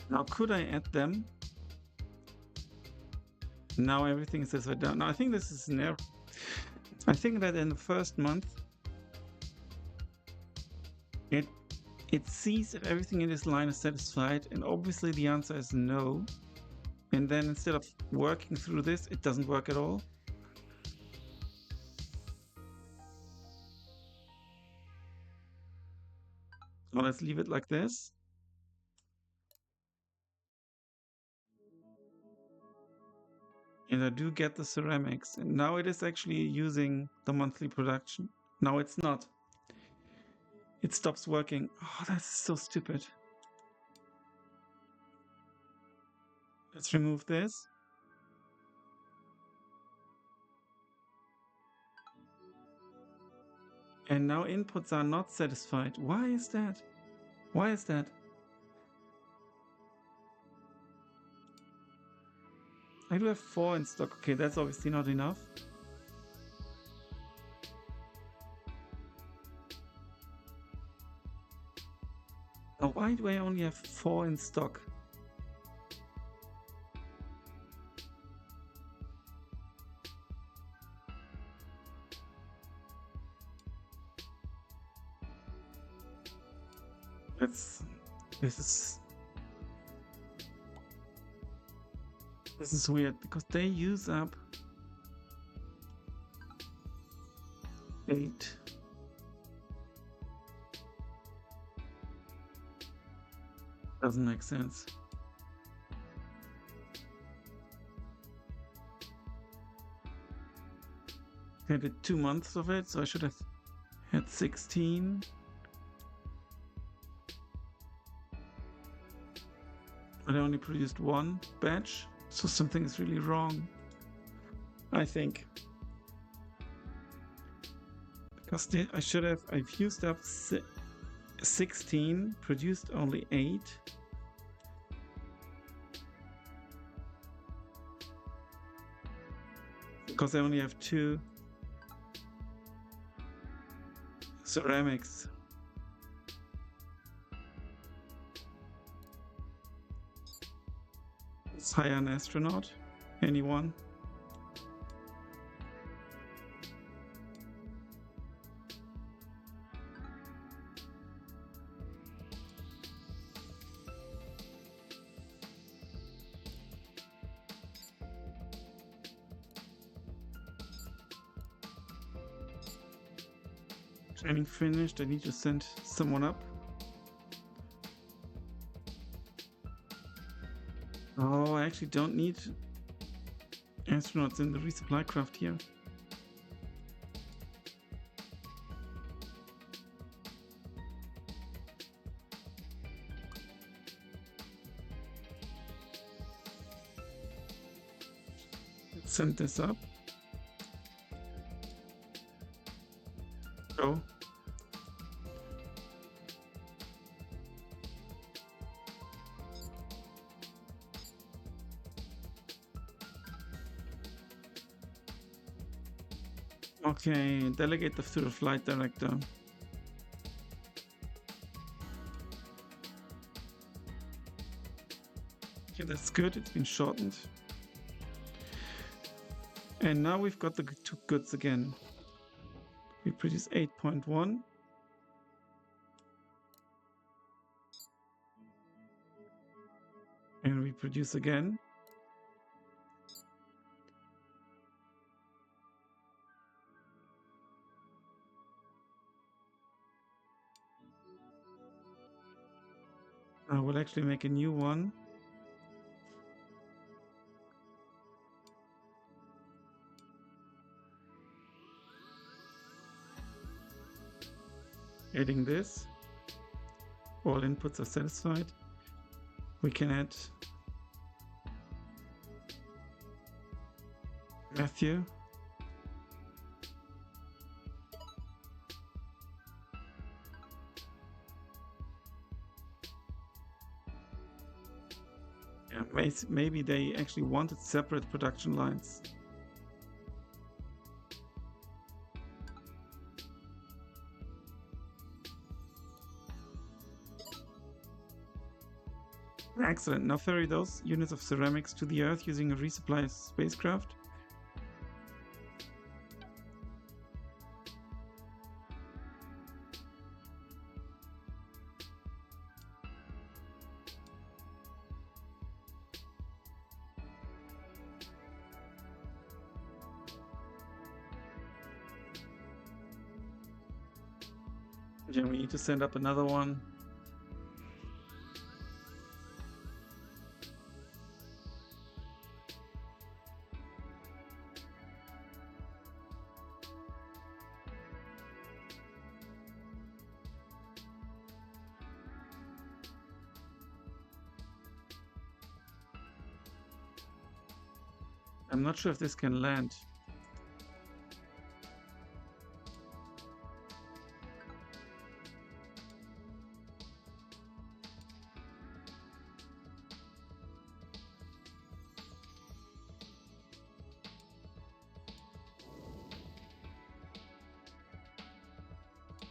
Now could I add them? Now everything says right down. Now I think this is an error. I think that in the first month It it sees if everything in this line is satisfied, and obviously the answer is no. And then instead of working through this, it doesn't work at all. So let's leave it like this. And I do get the ceramics. And now it is actually using the monthly production. Now it's not. It stops working. Oh, that's so stupid. Let's remove this. And now inputs are not satisfied. Why is that? Why is that? I do have 4 in stock. Okay, that's obviously not enough. Now, why do I only have 4 in stock? This is weird because they use up 8. Doesn't make sense. I did 2 months of it, so I should have had 16. But I only produced 1 batch, so something is really wrong, I think. Because I've used up 16, produced only 8. Because I only have 2 ceramics. Let's hire an astronaut. Anyone? Training finished. I need to send someone up. Oh, I actually don't need astronauts in the resupply craft here. Let's send this up. Go. Okay, delegate to the flight director. Okay, that's good. It's been shortened. And now we've got the 2 goods again. We produce 8.1. And we produce again. I will actually make a new one. Adding this. All inputs are satisfied. We can add Matthew. Yeah, maybe they actually wanted separate production lines. Excellent. Now ferry those units of ceramics to the Earth using a resupply spacecraft. Then we need to send up another one. I'm not sure if this can land.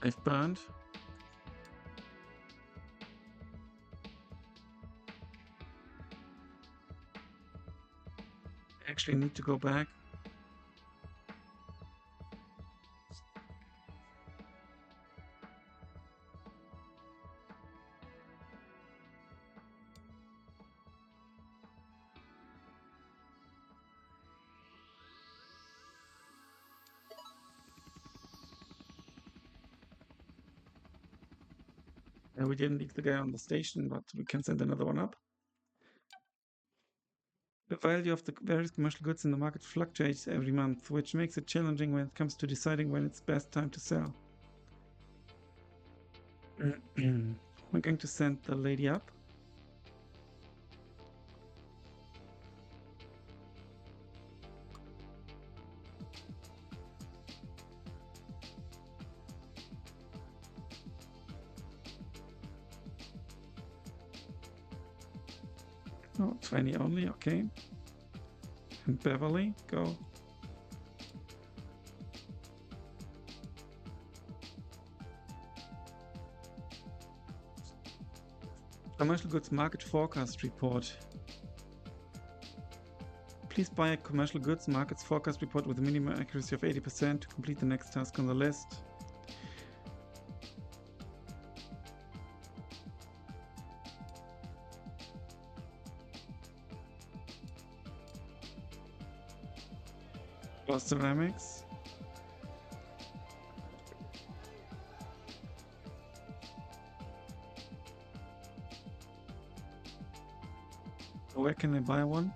I've burned. I actually need to go back. We didn't leave the guy on the station, but we can send another one up. The value of the various commercial goods in the market fluctuates every month, which makes it challenging when it comes to deciding when it's best time to sell. We're going to send the lady up. Oh, 20 only, okay. And Beverly, go. Commercial goods market forecast report. Please buy a commercial goods markets forecast report with a minimum accuracy of 80% to complete the next task on the list. Ceramics. Where can I buy one?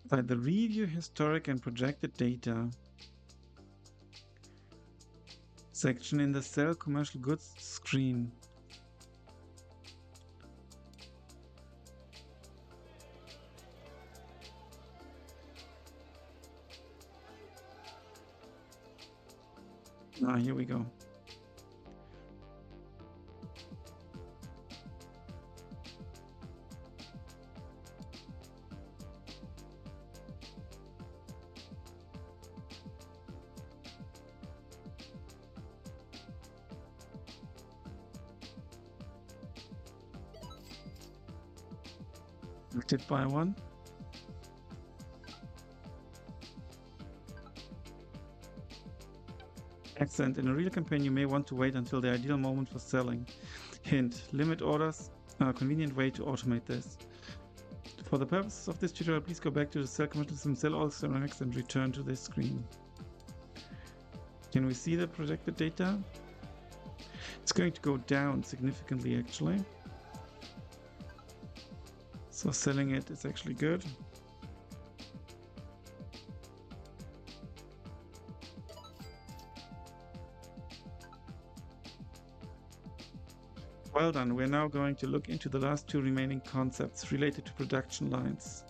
By the review historic and projected data section in the sell commercial goods screen. Here we go. We did buy one. Excellent. In a real campaign, you may want to wait until the ideal moment for selling. Hint, limit orders are a convenient way to automate this. For the purposes of this tutorial, please go back to the sell commercial system, sell all ceramics, and return to this screen. Can we see the projected data? It's going to go down significantly, actually. So selling it is actually good. Well done. We're now going to look into the last two remaining concepts related to production lines.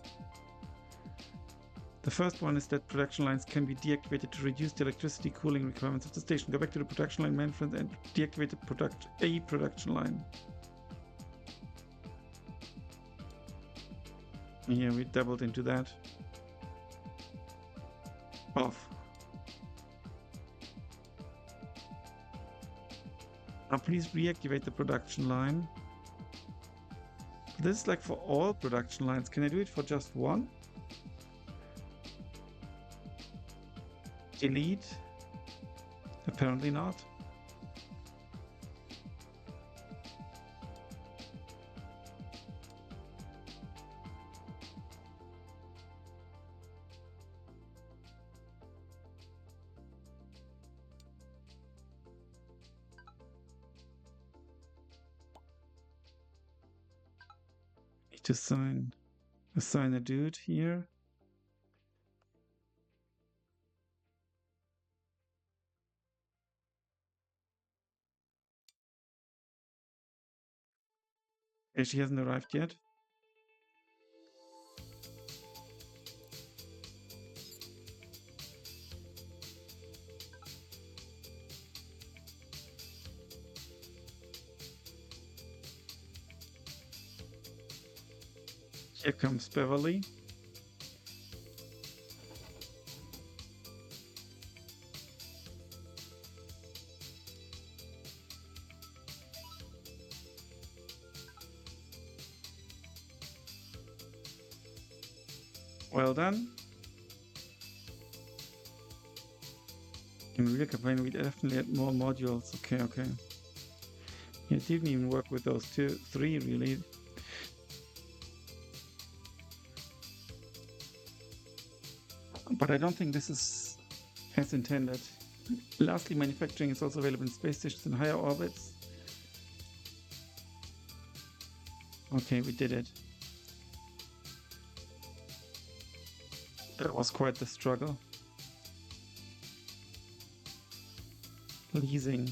The first one is that production lines can be deactivated to reduce the electricity cooling requirements of the station. Go back to the production line management and deactivate a production line. Here we doubled into that. Off. Up Please reactivate the production line. This is like for all production lines. Can I do it for just one? Delete? Apparently not. Need to assign a dude here. Okay, she hasn't arrived yet. Here comes Beverly. Well done. In real campaign, we definitely add more modules. Okay. Yeah, it didn't even work with those three really. But I don't think this is as intended. Lastly, manufacturing is also available in space stations in higher orbits. Okay, we did it. That was quite the struggle. Leasing.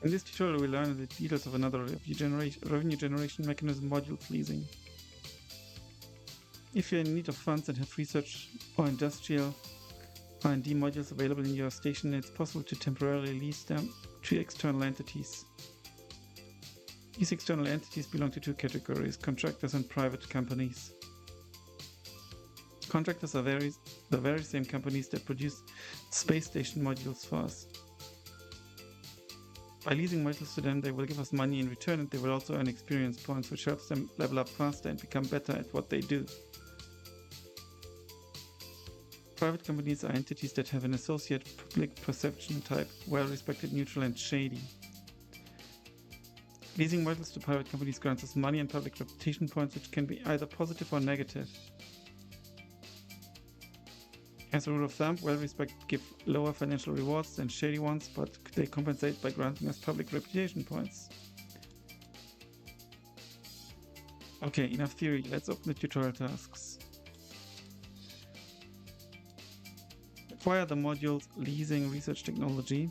In this tutorial, we learn the details of another revenue generation mechanism, modules leasing. If you're in need of funds and have research or industrial R&D modules available in your station, it's possible to temporarily lease them to external entities. These external entities belong to two categories: contractors and private companies. Contractors are the very same companies that produce space station modules for us. By leasing modules to them, they will give us money in return, and they will also earn experience points, which helps them level up faster and become better at what they do. Private companies are entities that have an associate public perception type, well-respected, neutral, and shady. Leasing modules to private companies grants us money and public reputation points, which can be either positive or negative. As a rule of thumb, well-respected give lower financial rewards than shady ones, but they compensate by granting us public reputation points. Okay, enough theory. Let's open the tutorial tasks. Acquire the modules leasing research technology.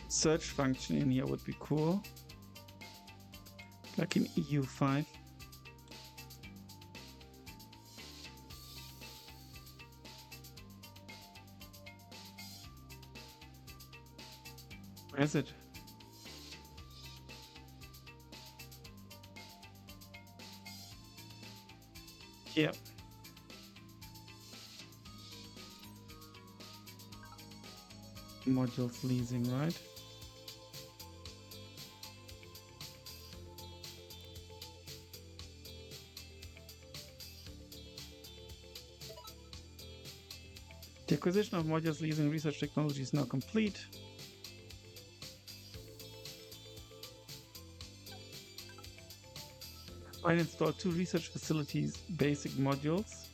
Search function in here would be cool, like in EU5. Where is it? Here. Modules leasing, right? The acquisition of modules leasing research technology is now complete. I installed 2 research facilities basic modules.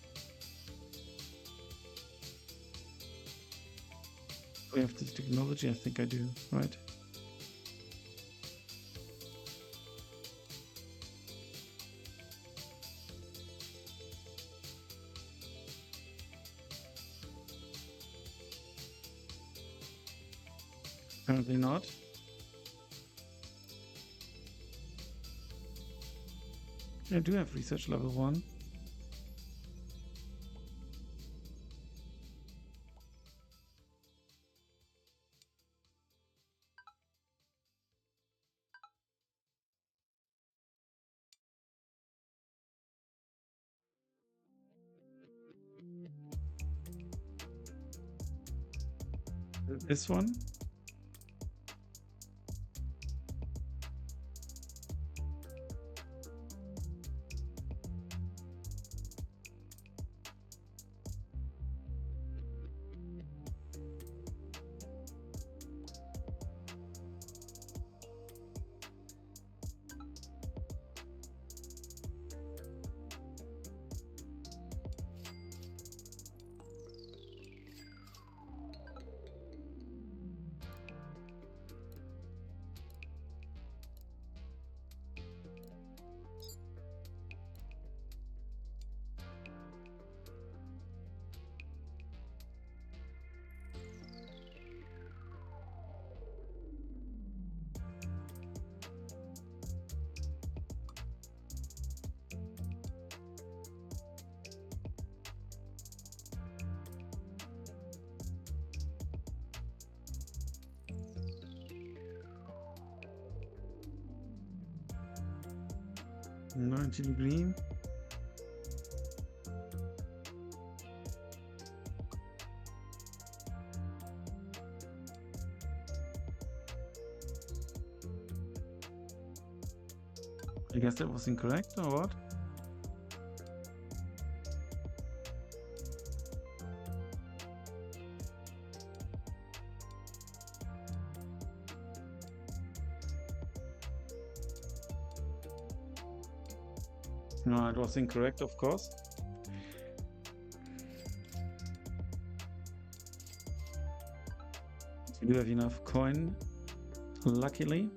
Do we have the technology? I think I do, right? Apparently not. I do have research level 1. This one. $90 I guess that was incorrect, or what? No, it was incorrect, of course. We do have enough coin, luckily.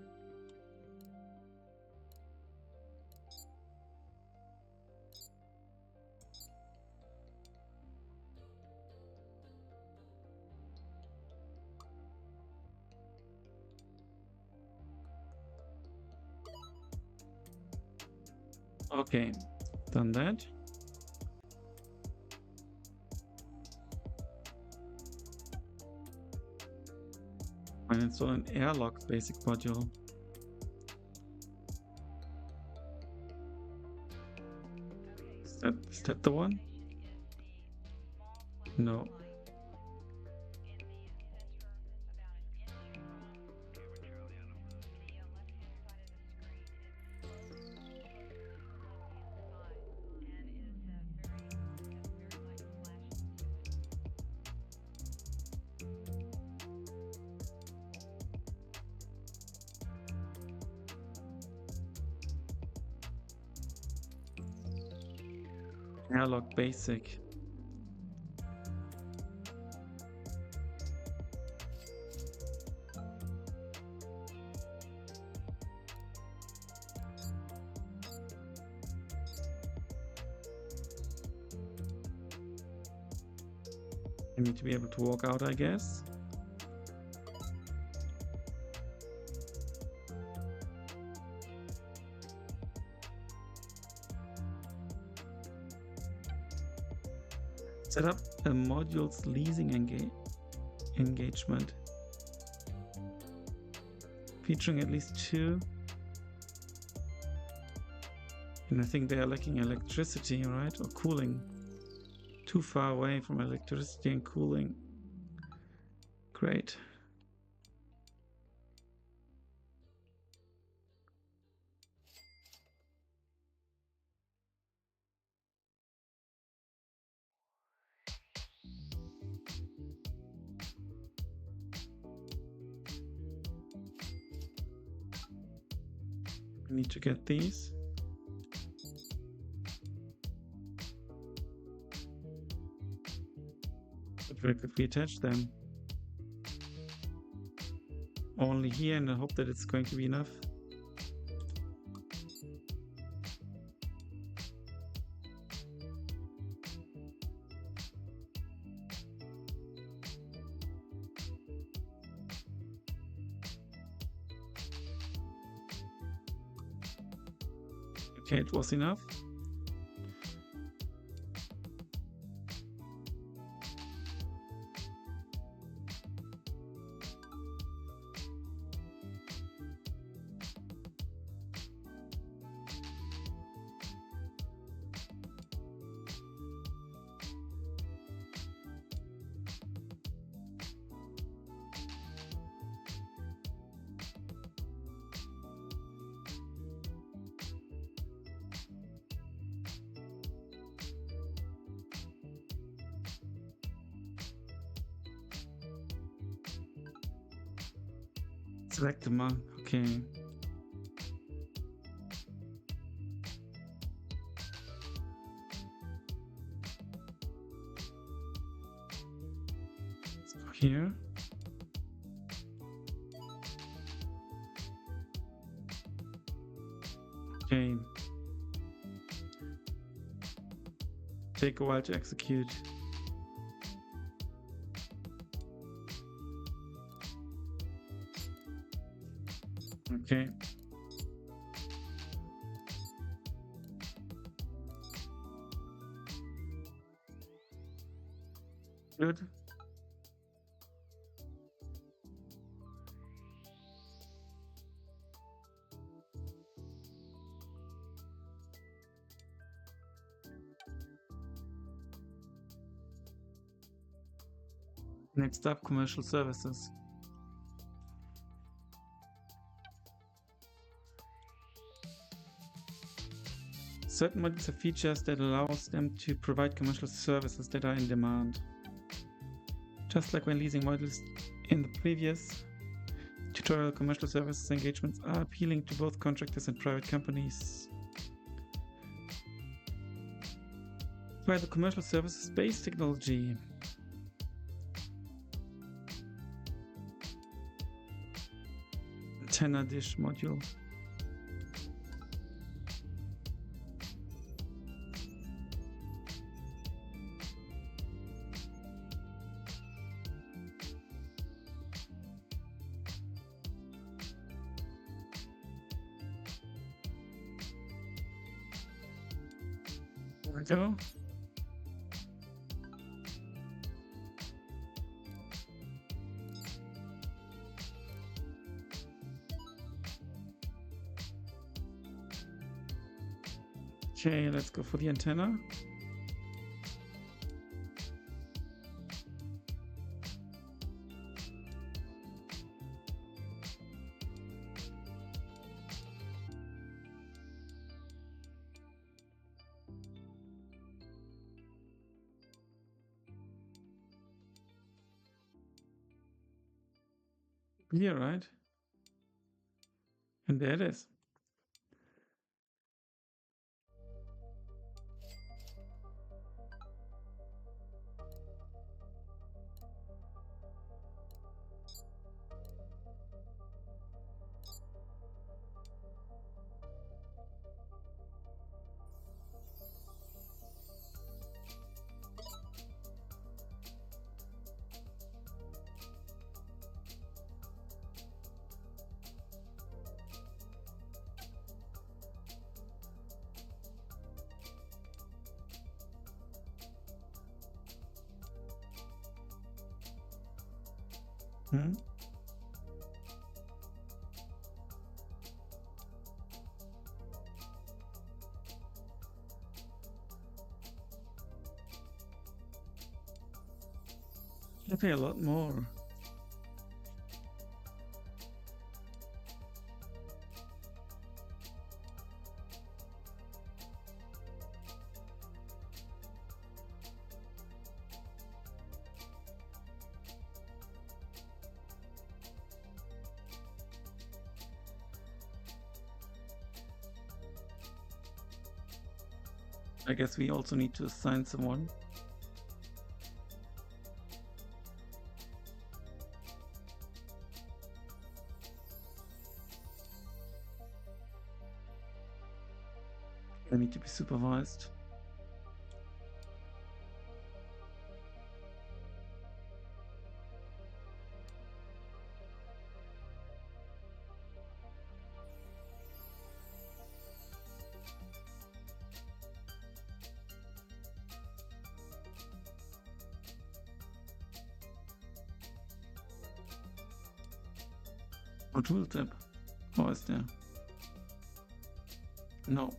Okay, done that. And install an airlock basic module. Is that the one? No. Airlock basic. I need to be able to walk out, I guess. Set up a modules leasing engagement. Featuring at least 2. And I think they are lacking electricity, right? Or cooling. Too far away from electricity and cooling. Great. We need to get these. But where could we attach them? Only here, and I hope that it's going to be enough. Okay, it was enough. Select the mark. Okay. Let's go here. Okay. Take a while to execute. Okay. Good. Next up, commercial services. Certain modules have features that allows them to provide commercial services that are in demand. Just like when leasing modules in the previous tutorial, commercial services engagements are appealing to both contractors and private companies. By the commercial services space technology. Antenna dish module. There we go. Okay, let's go for the antenna. Here, right? And there it is. Hmm? I pay a lot more. I guess we also need to assign someone. They need to be supervised. Or tooltip. Oh, is there? No.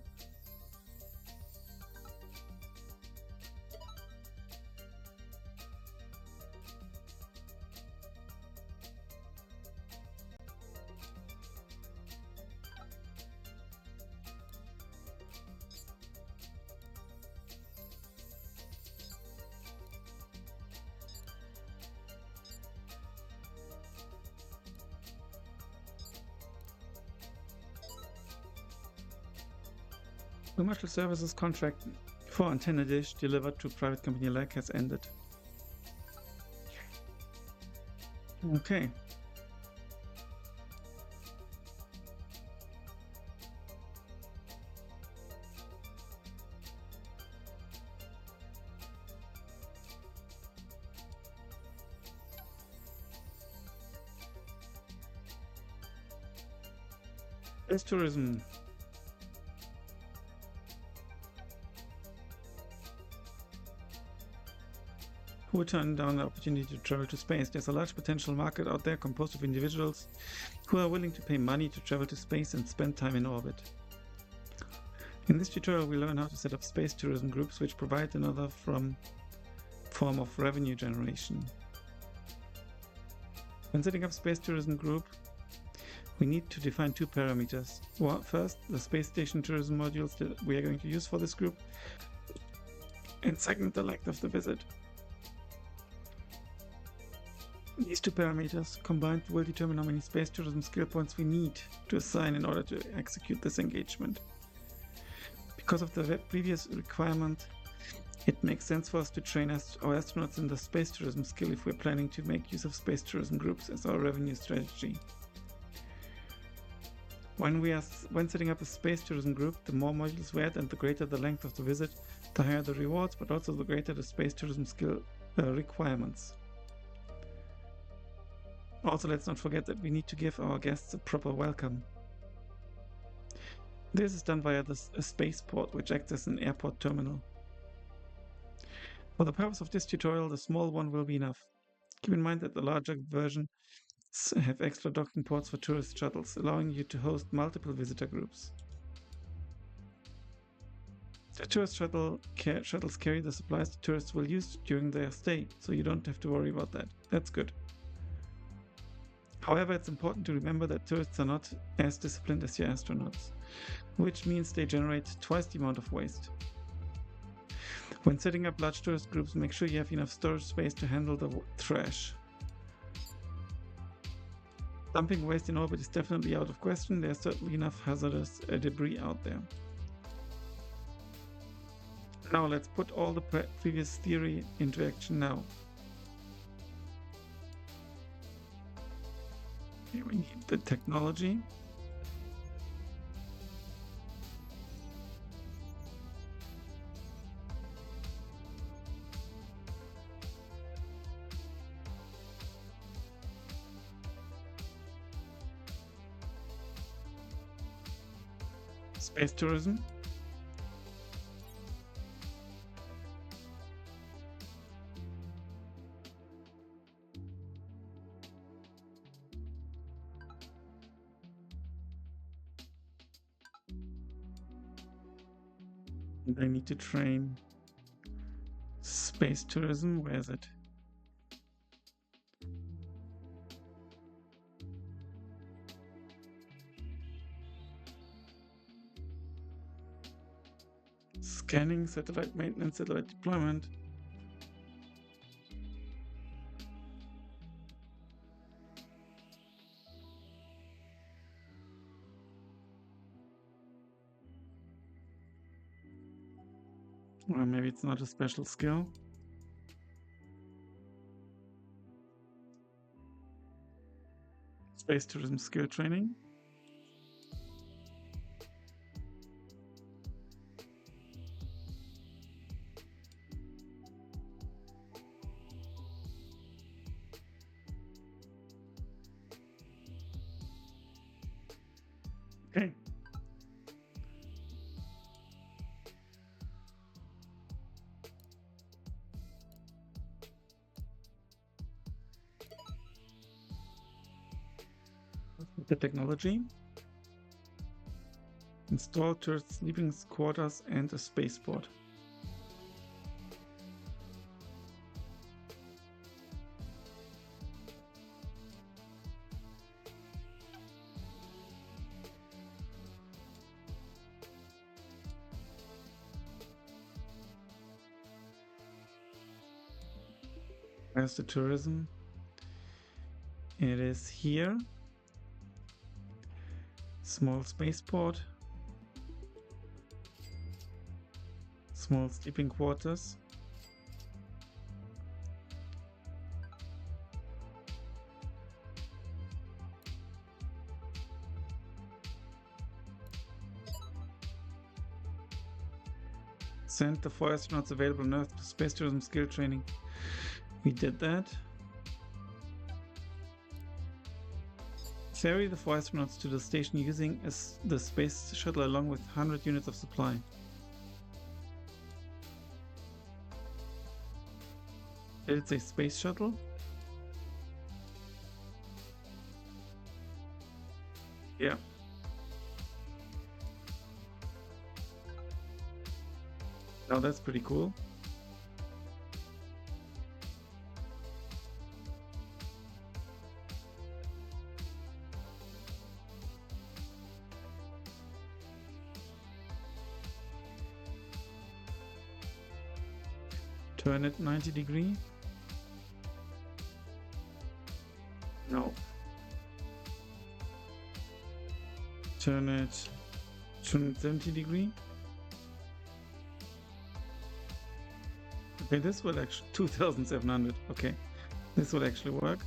Commercial services contract for antenna dish delivered to private company LAC has ended. Okay. Space tourism. Who would turn down the opportunity to travel to space? There's a large potential market out there composed of individuals who are willing to pay money to travel to space and spend time in orbit. In this tutorial, we learn how to set up space tourism groups, which provide another form of revenue generation. When setting up space tourism group, we need to define two parameters. First, the space station tourism modules that we are going to use for this group, and second, the length of the visit. These two parameters combined will determine how many space tourism skill points we need to assign in order to execute this engagement. Because of the previous requirement, it makes sense for us to train our astronauts in the space tourism skill if we're planning to make use of space tourism groups as our revenue strategy. When setting up a space tourism group, the more modules we add and the greater the length of the visit, the higher the rewards, but also the greater the space tourism skill requirements. Also, let's not forget that we need to give our guests a proper welcome. This is done via a spaceport, which acts as an airport terminal. For the purpose of this tutorial, the small one will be enough. Keep in mind that the larger versions have extra docking ports for tourist shuttles, allowing you to host multiple visitor groups. The tourist shuttles carry the supplies the tourists will use during their stay, so you don't have to worry about that. That's good. However, it's important to remember that tourists are not as disciplined as your astronauts, which means they generate twice the amount of waste. When setting up large tourist groups, make sure you have enough storage space to handle the trash. Dumping waste in orbit is definitely out of question. There's certainly enough hazardous debris out there. Now let's put all the previous theory into action now. Here we need the technology. Space tourism. And I need to train space tourism. Where is it? Scanning, satellite maintenance, satellite deployment. Or maybe it's not a special skill. Space tourism skill training. Okay. The technology. Install tourist sleeping quarters and a spaceport. Where's the tourism? It is here. Small spaceport. Small sleeping quarters. Send the 4 astronauts available on Earth to space tourism skill training. We did that. Ferry the 4 astronauts to the station using the space shuttle along with 100 units of supply. Did it say space shuttle? Yeah. Oh, that's pretty cool. Turn it 90 degree. No. Turn it 270 degree. Okay, this will actually 2700. Okay, this will actually work.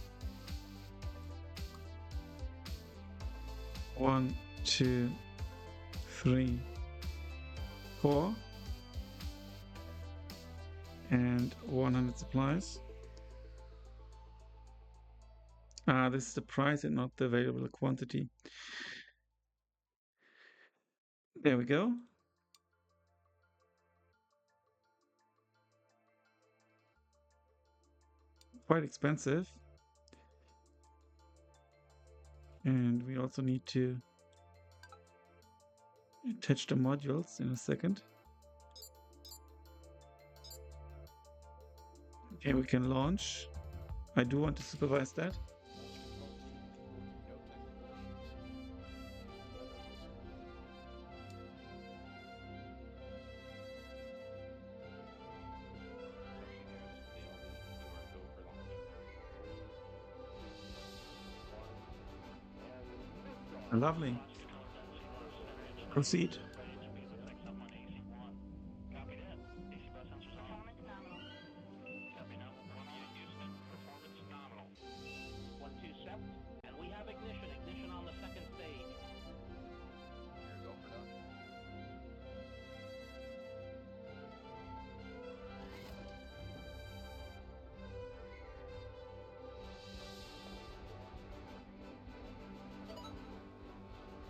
1, 2, 3, 4, and 100 supplies. This is the price and not the available quantity. There we go. Quite expensive. And we also need to attach the modules in a second. Okay, we can launch. I do want to supervise that. Lovely. Proceed.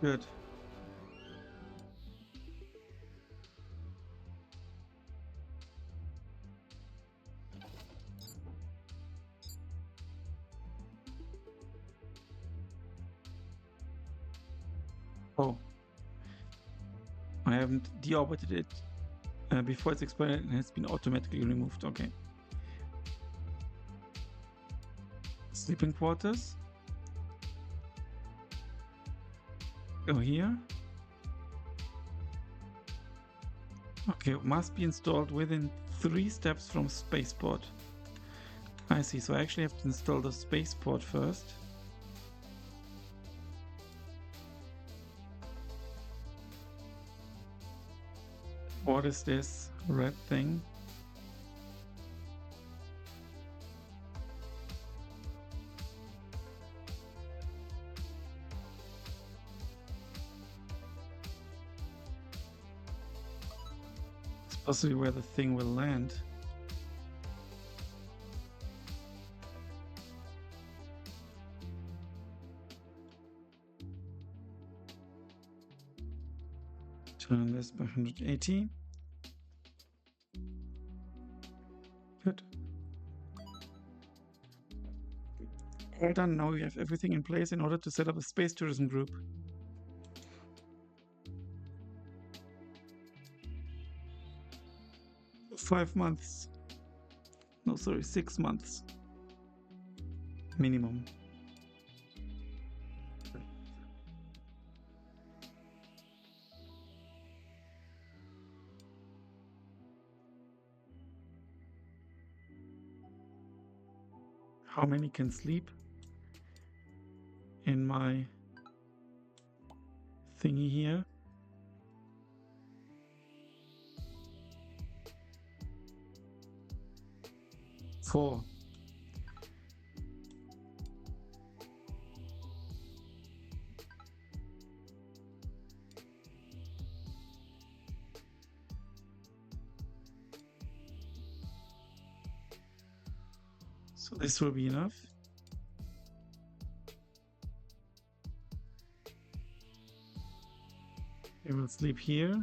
Good. Oh, I haven't deorbited it before it's expired and has been automatically removed. Okay. Sleeping quarters. Go here. Okay, must be installed within 3 steps from spaceport. I see, so I actually have to install the spaceport first. What is this red thing? It's possibly where the thing will land. Turn this by 180. Good. All done. Now we have everything in place in order to set up a space tourism group. Five months. No, sorry, 6 months. Minimum. How many can sleep in my thingy here? 4. So this will be enough. They will sleep here.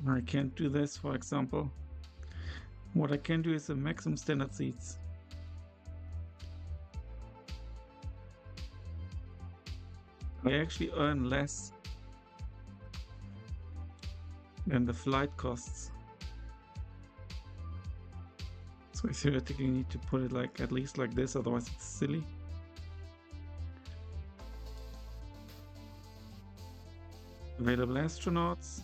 I can't do this, for example. What I can do is a maximum standard seats. I actually earn less than the flight costs. So I theoretically need to put it like at least like this, otherwise it's silly. Available astronauts.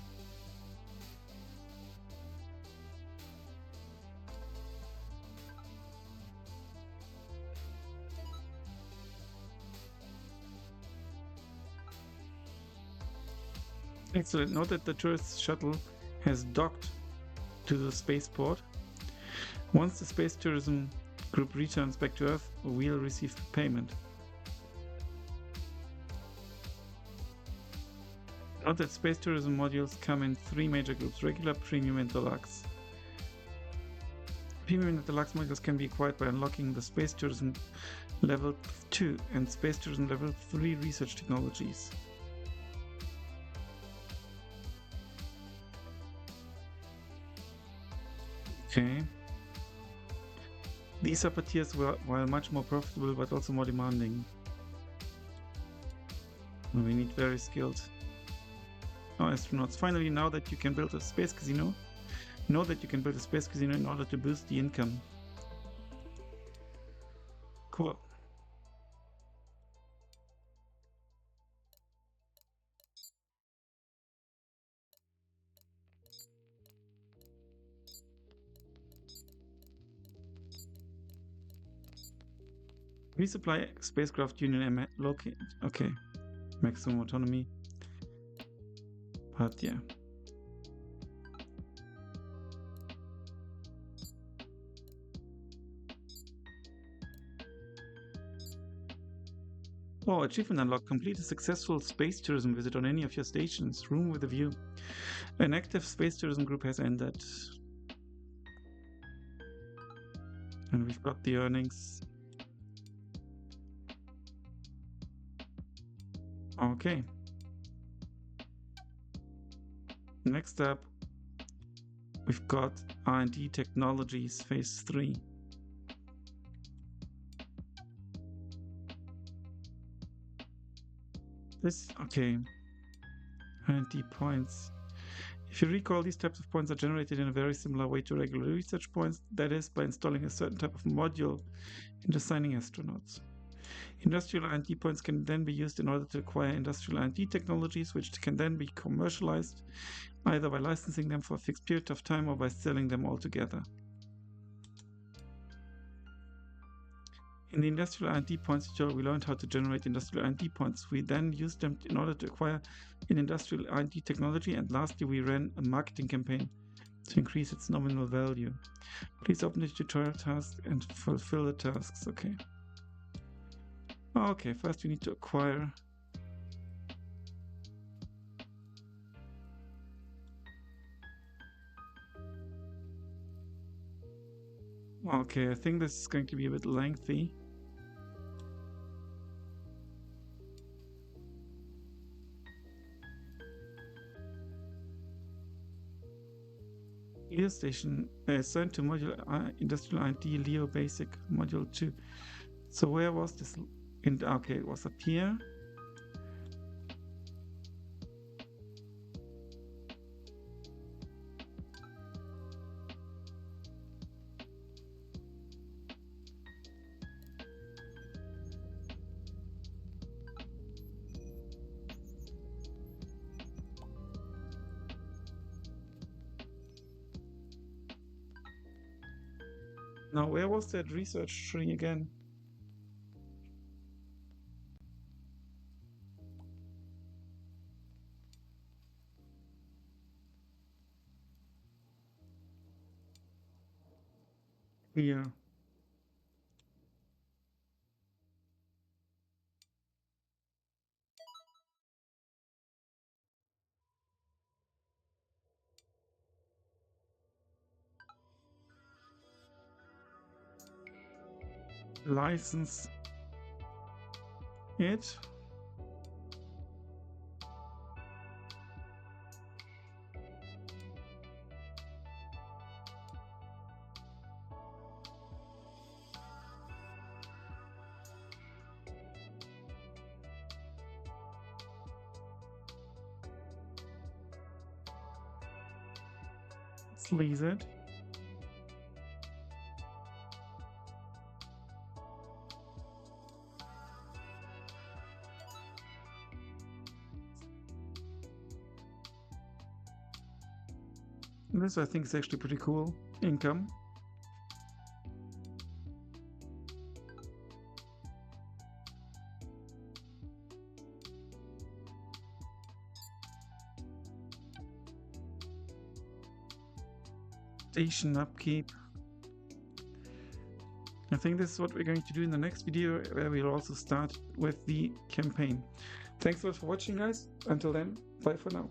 Excellent. Note that the tourist shuttle has docked to the spaceport. Once the space tourism group returns back to Earth, we'll receive payment. Note that space tourism modules come in 3 major groups: regular, premium, and deluxe. Premium and deluxe modules can be acquired by unlocking the space tourism level 2 and space tourism level 3 research technologies. Okay. These upper tiers were, while much more profitable, but also more demanding. We need very skilled astronauts. Finally, now that you can build a space casino, know that you can build a space casino in order to boost the income. Cool. Resupply spacecraft union locate. Okay. Maximum autonomy. But yeah. Oh, achievement unlocked. Complete a successful space tourism visit on any of your stations. Room with a view. An active space tourism group has ended. And we've got the earnings. Okay. Next up, we've got R&D Technologies Phase 3. Okay. R&D points. If you recall, these types of points are generated in a very similar way to regular research points, that is, by installing a certain type of module and assigning astronauts. Industrial R&D points can then be used in order to acquire industrial R&D technologies, which can then be commercialized either by licensing them for a fixed period of time or by selling them altogether. In the industrial R&D points tutorial, we learned how to generate industrial R&D points. We then used them in order to acquire an industrial R&D technology, and lastly we ran a marketing campaign to increase its nominal value. Please open the tutorial task and fulfill the tasks. Okay, first we need to acquire I think this is going to be a bit lengthy. Leo station assigned to module industrial R&D Leo basic module 2. So where was this? Okay, it was up here. Now, where was that research tree again? Here. License it. Let's lease it. This, I think, is actually pretty cool. Income. Station upkeep. I think this is what we're going to do in the next video, where we'll also start with the campaign. Thanks a lot for watching, guys. Until then, bye for now.